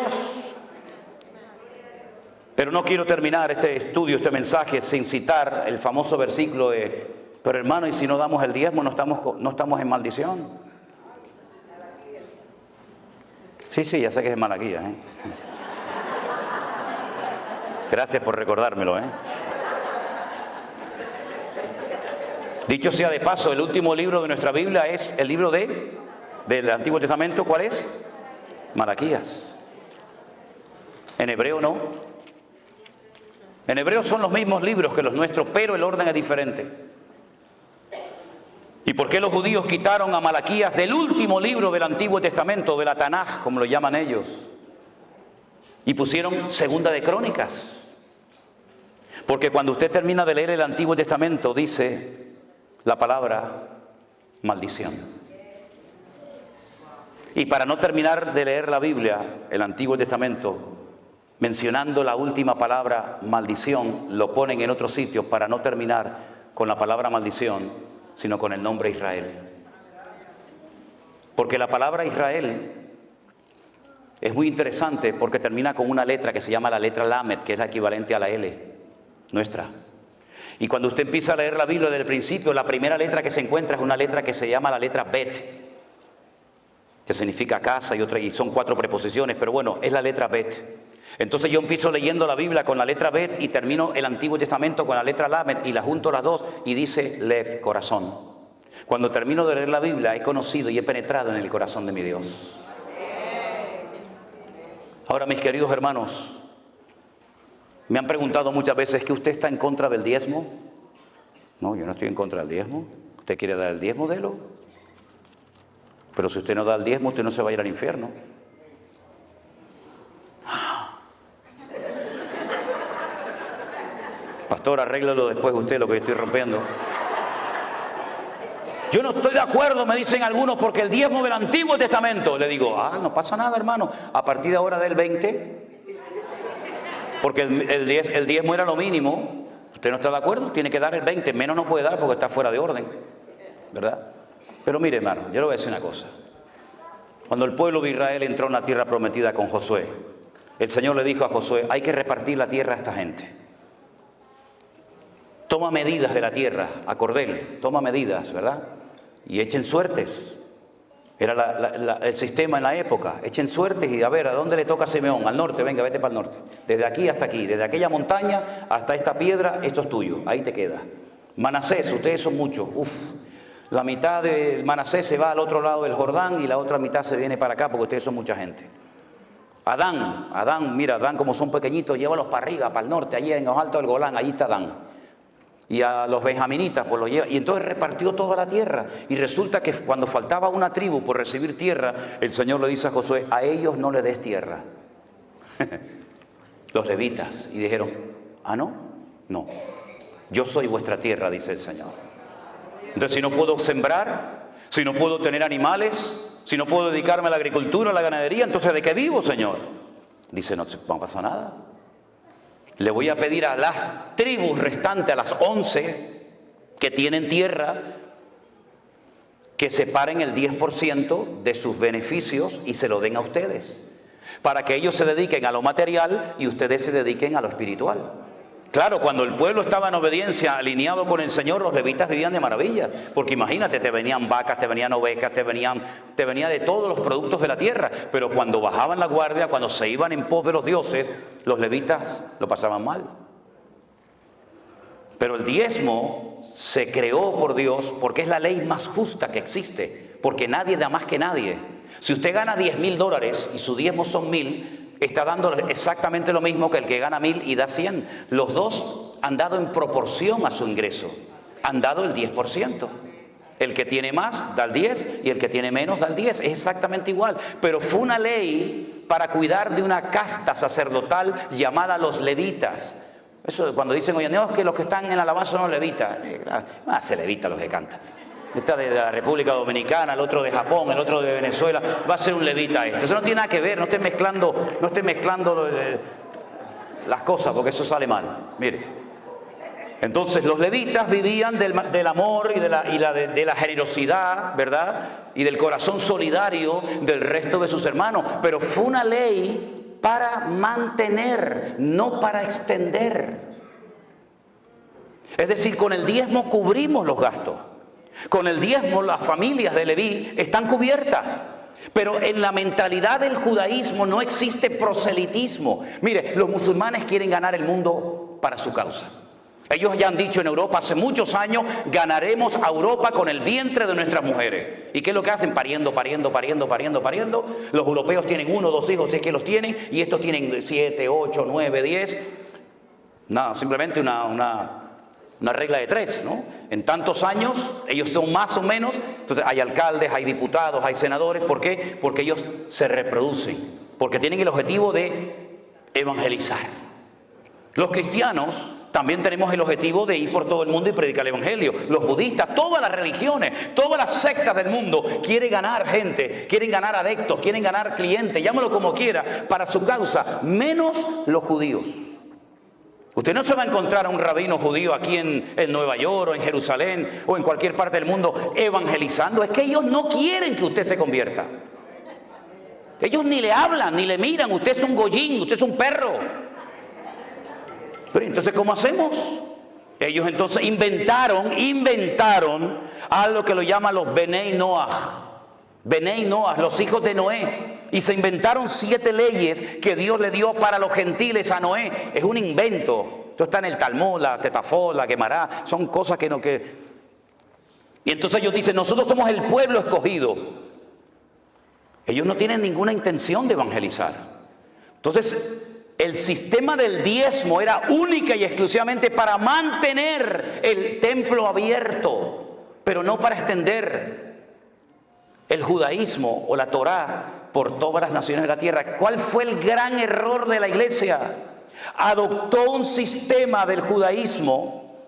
Pero no quiero terminar este estudio, este mensaje, sin citar el famoso versículo de: pero hermano, ¿y si no damos el diezmo, no estamos en maldición? Sí, ya sé que es en Malaquías, ¿eh? Gracias por recordármelo, ¿eh? Dicho sea de paso, el último libro de nuestra Biblia es el libro del Antiguo Testamento. ¿Cuál es? Malaquías. En hebreo no. En hebreo son los mismos libros que los nuestros, pero el orden es diferente. ¿Y por qué los judíos quitaron a Malaquías del último libro del Antiguo Testamento, de la Tanaj, como lo llaman ellos, y pusieron Segunda de Crónicas? Porque cuando usted termina de leer el Antiguo Testamento, dice la palabra maldición. Y para no terminar de leer la Biblia, el Antiguo Testamento, mencionando la última palabra maldición, lo ponen en otro sitio para no terminar con la palabra maldición, sino con el nombre Israel. Porque la palabra Israel es muy interesante porque termina con una letra que se llama la letra Lamed, que es la equivalente a la L nuestra. Y cuando usted empieza a leer la Biblia desde el principio, la primera letra que se encuentra es una letra que se llama la letra Bet, que significa casa, y son 4 preposiciones, pero bueno, es la letra Bet. Entonces yo empiezo leyendo la Biblia con la letra Bet y termino el Antiguo Testamento con la letra Lamed y la junto las dos y dice Lev, corazón. Cuando termino de leer la Biblia he conocido y he penetrado en el corazón de mi Dios. Ahora, mis queridos hermanos, me han preguntado muchas veces que usted está en contra del diezmo. No, yo no estoy en contra del diezmo. ¿Usted quiere dar el diezmo? Délo. Pero si usted no da el diezmo, usted no se va a ir al infierno. Pastor, arréglalo después usted lo que yo estoy rompiendo. Yo no estoy de acuerdo, me dicen algunos, porque el diezmo del Antiguo Testamento. Le digo, no pasa nada, hermano. A partir de ahora del 20, porque el diezmo era lo mínimo. ¿Usted no está de acuerdo? Tiene que dar el 20, menos no puede dar porque está fuera de orden, ¿verdad? Pero mire, hermano, yo le voy a decir una cosa. Cuando el pueblo de Israel entró en la tierra prometida con Josué, el Señor le dijo a Josué, hay que repartir la tierra a esta gente. Toma medidas de la tierra, a cordel, toma medidas, ¿verdad? Y echen suertes. Era el sistema en la época. Echen suertes y a ver, ¿a dónde le toca a Simeón? Al norte, venga, vete para el norte. Desde aquí hasta aquí, desde aquella montaña hasta esta piedra, esto es tuyo, ahí te queda. Manasés, ustedes son muchos, la mitad de Manasés se va al otro lado del Jordán y la otra mitad se viene para acá porque ustedes son mucha gente. Adán, mira, Adán como son pequeñitos, llévalos para arriba, para el norte, allí en los altos del Golán, allí está Adán. Y a los benjaminitas pues los lleva, y entonces repartió toda la tierra. Y resulta que cuando faltaba una tribu por recibir tierra, el Señor le dice a Josué, a ellos no le des tierra. Los levitas. Y dijeron, no, yo soy vuestra tierra, dice el Señor. Entonces si no puedo sembrar, si no puedo tener animales, si no puedo dedicarme a la agricultura, a la ganadería, entonces ¿de qué vivo, Señor? Dice, no pasa nada. Le voy a pedir a las tribus restantes, a las 11 que tienen tierra, que separen el 10% de sus beneficios y se lo den a ustedes, para que ellos se dediquen a lo material y ustedes se dediquen a lo espiritual. Claro, cuando el pueblo estaba en obediencia, alineado con el Señor, los levitas vivían de maravilla, porque imagínate, te venían vacas, te venían ovejas, te venía de todos los productos de la tierra, pero cuando bajaban la guardia, cuando se iban en pos de los dioses, los levitas lo pasaban mal. Pero el diezmo se creó por Dios porque es la ley más justa que existe, porque nadie da más que nadie. Si usted gana $10,000 y su diezmo son 1,000, está dando exactamente lo mismo que el que gana 1,000 y da 100. Los dos han dado en proporción a su ingreso. Han dado el 10%. El que tiene más da el 10 y el que tiene menos da el 10. Es exactamente igual. Pero fue una ley para cuidar de una casta sacerdotal llamada los levitas. Eso cuando dicen, oye, no, es que los que están en la alabanza son los levitas. Se levita los que cantan. Está de la República Dominicana, el otro de Japón, el otro de Venezuela, va a ser un levita esto. Eso no tiene nada que ver, no esté mezclando las cosas, porque eso sale mal. Mire, entonces los levitas vivían del amor y de la generosidad, ¿verdad? Y del corazón solidario del resto de sus hermanos. Pero fue una ley para mantener, no para extender. Es decir, con el diezmo cubrimos los gastos. Con el diezmo las familias de Leví están cubiertas. Pero en la mentalidad del judaísmo no existe proselitismo. Mire, los musulmanes quieren ganar el mundo para su causa. Ellos ya han dicho en Europa hace muchos años, ganaremos a Europa con el vientre de nuestras mujeres. ¿Y qué es lo que hacen? Pariendo. Los europeos tienen 1 o 2 hijos, si es que los tienen, y estos tienen 7, 8, 9, 10. No, simplemente una regla de 3, ¿no? En tantos años, ellos son más o menos, entonces hay alcaldes, hay diputados, hay senadores. ¿Por qué? Porque ellos se reproducen, porque tienen el objetivo de evangelizar. Los cristianos también tenemos el objetivo de ir por todo el mundo y predicar el evangelio. Los budistas, todas las religiones, todas las sectas del mundo quieren ganar gente, quieren ganar adeptos, quieren ganar clientes, llámalo como quiera, para su causa, menos los judíos. Usted no se va a encontrar a un rabino judío aquí en Nueva York o en Jerusalén o en cualquier parte del mundo evangelizando. Es que ellos no quieren que usted se convierta. Ellos ni le hablan, ni le miran. Usted es un goyín, usted es un perro. Pero entonces, ¿cómo hacemos? Ellos entonces inventaron algo que lo llaman los Benei Noah. Benei Noah, los hijos de Noé. Y se inventaron 7 leyes que Dios le dio para los gentiles a Noé. Es un invento. Esto está en el Talmud, la Tetafot, la Gemara. Son cosas que no... Y entonces ellos dicen, nosotros somos el pueblo escogido. Ellos no tienen ninguna intención de evangelizar. Entonces, el sistema del diezmo era única y exclusivamente para mantener el templo abierto, pero no para extender el judaísmo o la Torá por todas las naciones de la tierra. ¿Cuál fue el gran error de la iglesia? Adoptó un sistema del judaísmo,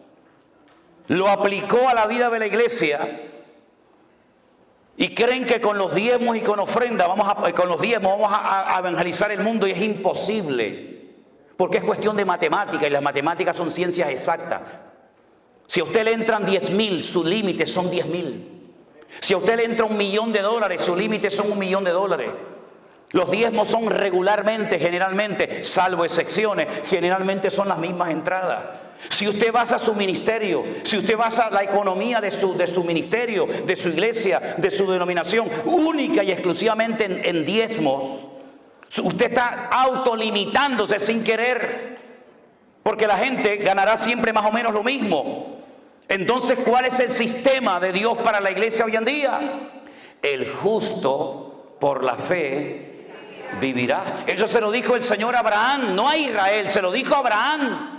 lo aplicó a la vida de la iglesia y creen que con los diezmos y con ofrenda vamos a evangelizar el mundo, y es imposible, porque es cuestión de matemática, y las matemáticas son ciencias exactas. Si a usted le entran 10,000, su límite son 10,000. Si a usted le entra $1.000.000, su límite son $1.000.000. Los diezmos son regularmente, generalmente, salvo excepciones, generalmente son las mismas entradas. Si usted basa su ministerio, si usted basa la economía de su ministerio, de su iglesia, de su denominación, única y exclusivamente en diezmos, usted está autolimitándose sin querer, porque la gente ganará siempre más o menos lo mismo. Entonces, ¿cuál es el sistema de Dios para la iglesia hoy en día? El justo por la fe vivirá. Eso se lo dijo el Señor a Abraham, no a Israel, se lo dijo a Abraham.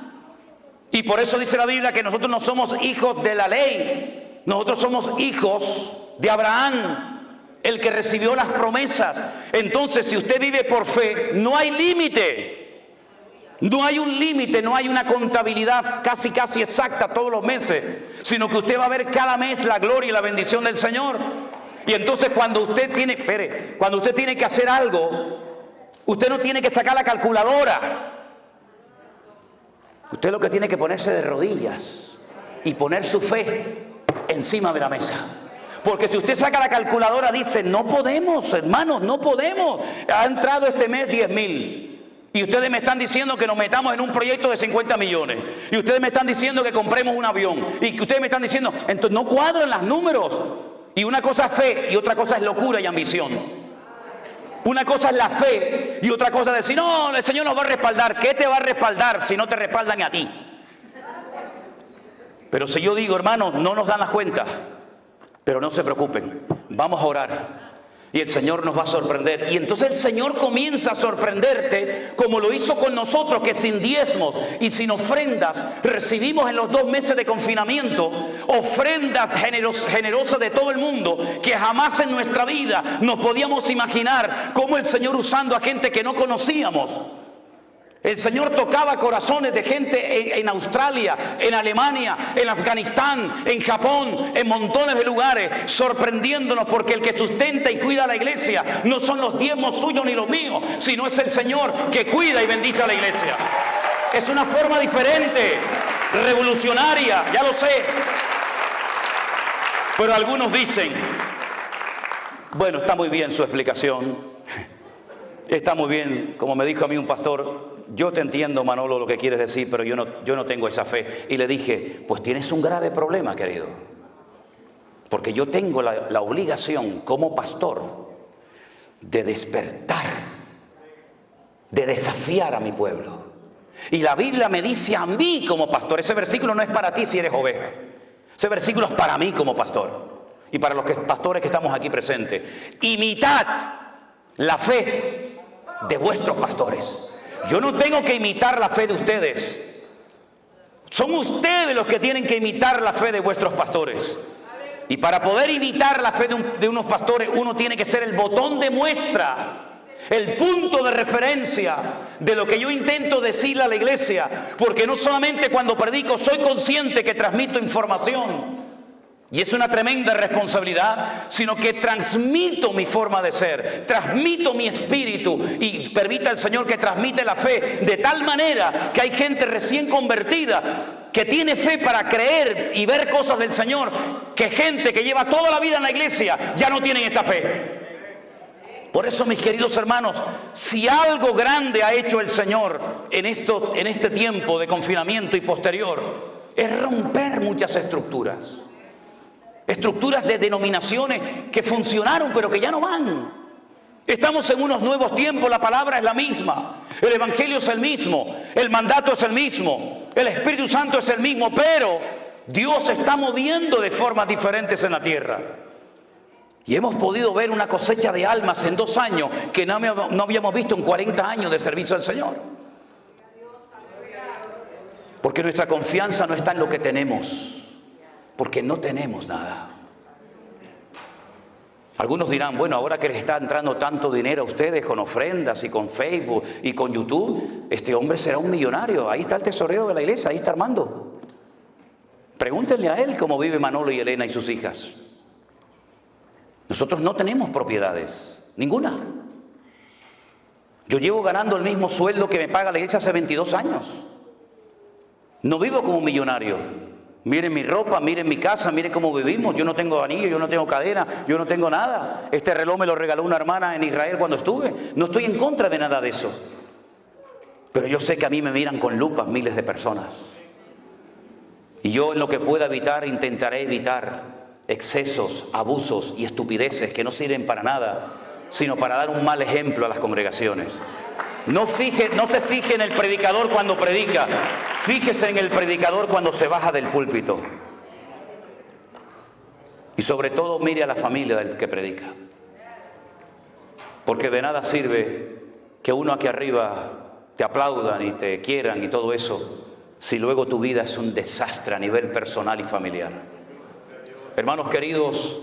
Y por eso dice la Biblia que nosotros no somos hijos de la ley, nosotros somos hijos de Abraham, el que recibió las promesas. Entonces, si usted vive por fe, no hay límite. No hay un límite, no hay una contabilidad casi exacta todos los meses, sino que usted va a ver cada mes la gloria y la bendición del Señor. Y entonces cuando usted tiene que hacer algo, usted no tiene que sacar la calculadora. Usted lo que tiene que ponerse de rodillas y poner su fe encima de la mesa. Porque si usted saca la calculadora, dice, no podemos, hermanos, no podemos. Ha entrado este mes 10,000. Y ustedes me están diciendo que nos metamos en un proyecto de 50 millones. Y ustedes me están diciendo que compremos un avión. Y que ustedes me están diciendo, entonces no cuadran los números. Y una cosa es fe y otra cosa es locura y ambición. Una cosa es la fe y otra cosa es decir, no, el Señor nos va a respaldar. ¿Qué te va a respaldar si no te respaldan a ti? Pero si yo digo, hermanos, no nos dan las cuentas, pero no se preocupen, vamos a orar. Y el Señor nos va a sorprender. Y entonces el Señor comienza a sorprenderte como lo hizo con nosotros, que sin diezmos y sin ofrendas recibimos en los 2 meses de confinamiento ofrendas generosas de todo el mundo, que jamás en nuestra vida nos podíamos imaginar cómo el Señor usando a gente que no conocíamos. El Señor tocaba corazones de gente en Australia, en Alemania, en Afganistán, en Japón, en montones de lugares, sorprendiéndonos, porque el que sustenta y cuida a la iglesia no son los diezmos suyos ni los míos, sino es el Señor que cuida y bendice a la iglesia. Es una forma diferente, revolucionaria, ya lo sé. Pero algunos dicen, bueno, está muy bien su explicación. Está muy bien, como me dijo a mí un pastor, yo te entiendo, Manolo, lo que quieres decir, pero yo no tengo esa fe. Y le dije, pues tienes un grave problema, querido. Porque yo tengo la obligación como pastor de despertar, de desafiar a mi pueblo. Y la Biblia me dice a mí como pastor, ese versículo no es para ti si eres oveja. Ese versículo es para mí como pastor. Y para los pastores que estamos aquí presentes. Imitad la fe de vuestros pastores. Yo no tengo que imitar la fe de ustedes. Son ustedes los que tienen que imitar la fe de vuestros pastores. Y para poder imitar la fe de unos pastores, uno tiene que ser el botón de muestra, el punto de referencia de lo que yo intento decirle a la iglesia. Porque no solamente cuando predico soy consciente que transmito información, y es una tremenda responsabilidad, sino que transmito mi forma de ser, transmito mi espíritu, y permita el Señor que transmite la fe de tal manera que hay gente recién convertida que tiene fe para creer y ver cosas del Señor, que gente que lleva toda la vida en la iglesia ya no tienen esa fe. Por eso, mis queridos hermanos, si algo grande ha hecho el Señor en este tiempo de confinamiento y posterior, es romper muchas estructuras. Estructuras de denominaciones que funcionaron pero que ya no van. Estamos en unos nuevos tiempos, la palabra es la misma, el evangelio es el mismo, el mandato es el mismo, el Espíritu Santo es el mismo, pero Dios se está moviendo de formas diferentes en la tierra. Y hemos podido ver una cosecha de almas en 2 años que no habíamos visto en 40 años de servicio al Señor. Porque nuestra confianza no está en lo que tenemos, porque no tenemos nada. Algunos dirán, bueno, ahora que les está entrando tanto dinero a ustedes con ofrendas y con Facebook y con YouTube, este hombre será un millonario. Ahí está el tesorero de la iglesia, ahí está Armando. Pregúntenle a él cómo vive Manolo y Elena y sus hijas. Nosotros no tenemos propiedades, ninguna. Yo llevo ganando el mismo sueldo que me paga la iglesia hace 22 años. No vivo como un millonario. Miren mi ropa, miren mi casa, miren cómo vivimos. Yo no tengo anillo, yo no tengo cadena, yo no tengo nada. Este reloj me lo regaló una hermana en Israel cuando estuve. No estoy en contra de nada de eso. Pero yo sé que a mí me miran con lupas miles de personas. Y yo en lo que pueda evitar, intentaré evitar excesos, abusos y estupideces que no sirven para nada, sino para dar un mal ejemplo a las congregaciones. No se fije en el predicador cuando predica, fíjese en el predicador cuando se baja del púlpito. Y sobre todo mire a la familia del que predica. Porque de nada sirve que uno aquí arriba te aplaudan y te quieran y todo eso, si luego tu vida es un desastre a nivel personal y familiar. Hermanos queridos,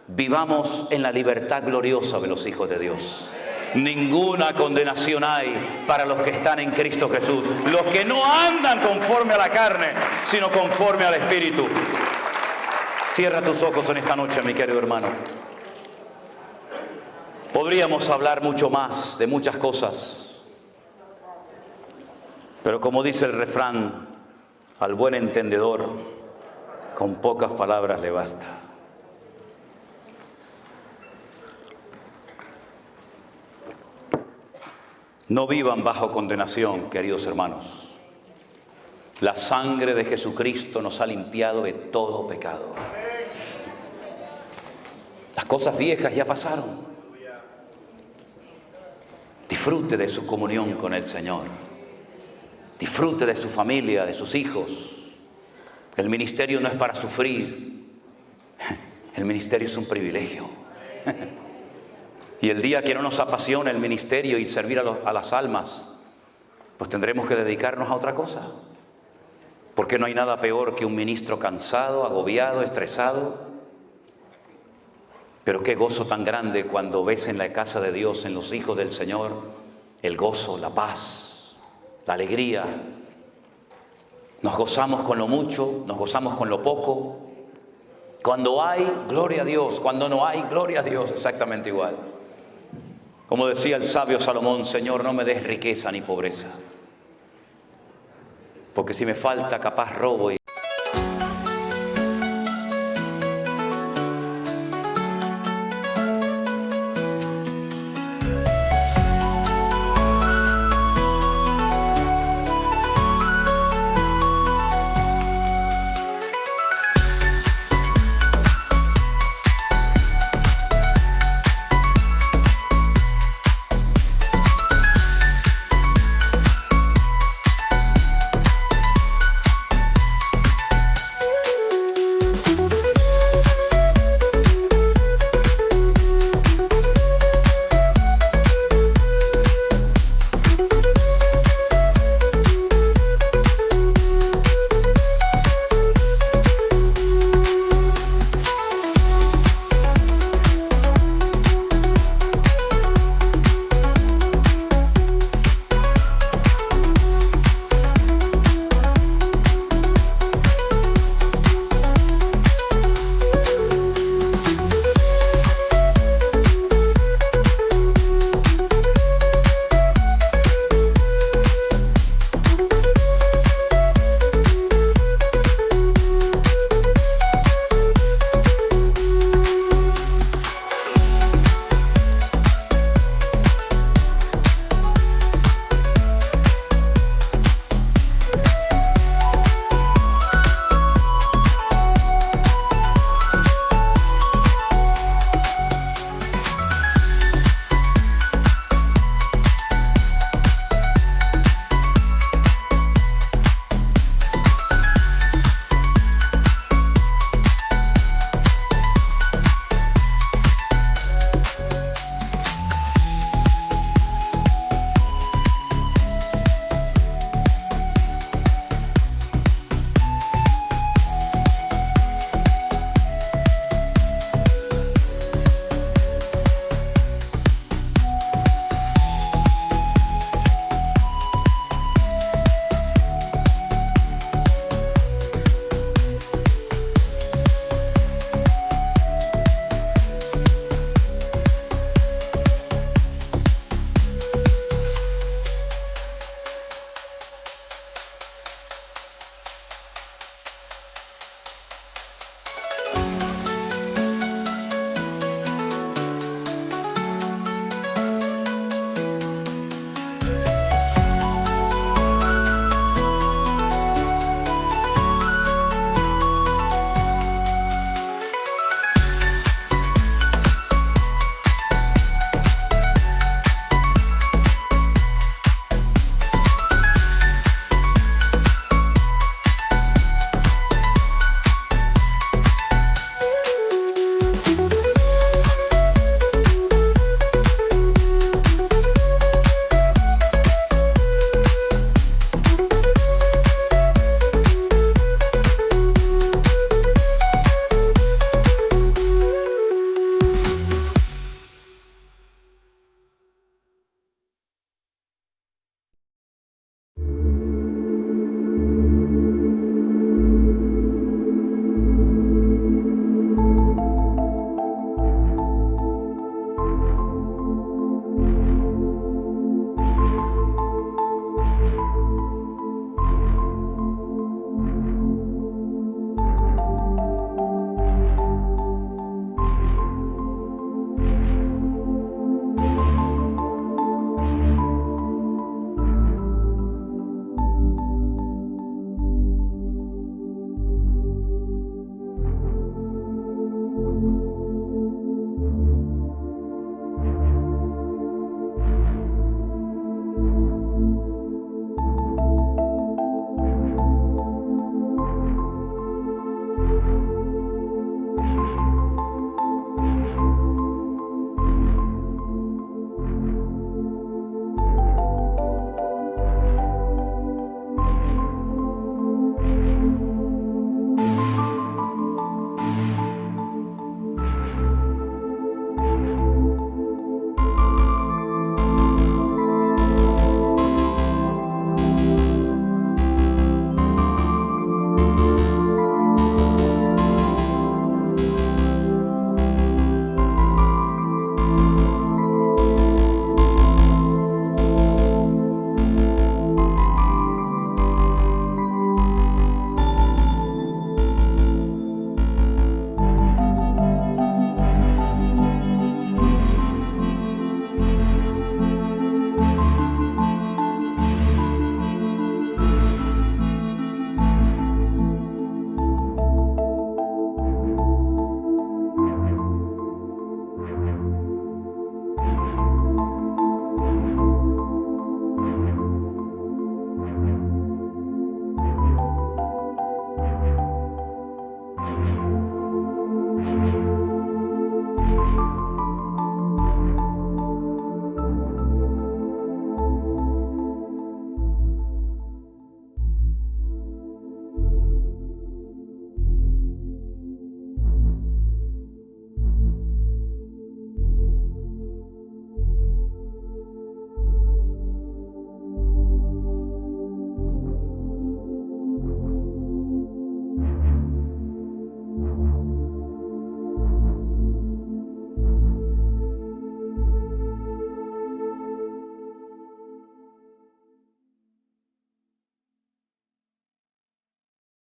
vivamos en la libertad gloriosa de los hijos de Dios. Ninguna condenación hay para los que están en Cristo Jesús, los que no andan conforme a la carne, sino conforme al Espíritu. Cierra tus ojos en esta noche, mi querido hermano. Podríamos hablar mucho más de muchas cosas, pero como dice el refrán, al buen entendedor, con pocas palabras le basta. No vivan bajo condenación, queridos hermanos. La sangre de Jesucristo nos ha limpiado de todo pecado. Las cosas viejas ya pasaron. Disfrute de su comunión con el Señor. Disfrute de su familia, de sus hijos. El ministerio no es para sufrir. El ministerio es un privilegio. Y el día que no nos apasiona el ministerio y servir a las almas, pues tendremos que dedicarnos a otra cosa. Porque no hay nada peor que un ministro cansado, agobiado, estresado. Pero qué gozo tan grande cuando ves en la casa de Dios, en los hijos del Señor, el gozo, la paz, la alegría. Nos gozamos con lo mucho, nos gozamos con lo poco. Cuando hay, gloria a Dios. Cuando no hay, gloria a Dios. Exactamente igual. Como decía el sabio Salomón, Señor, no me des riqueza ni pobreza. Porque si me falta, capaz robo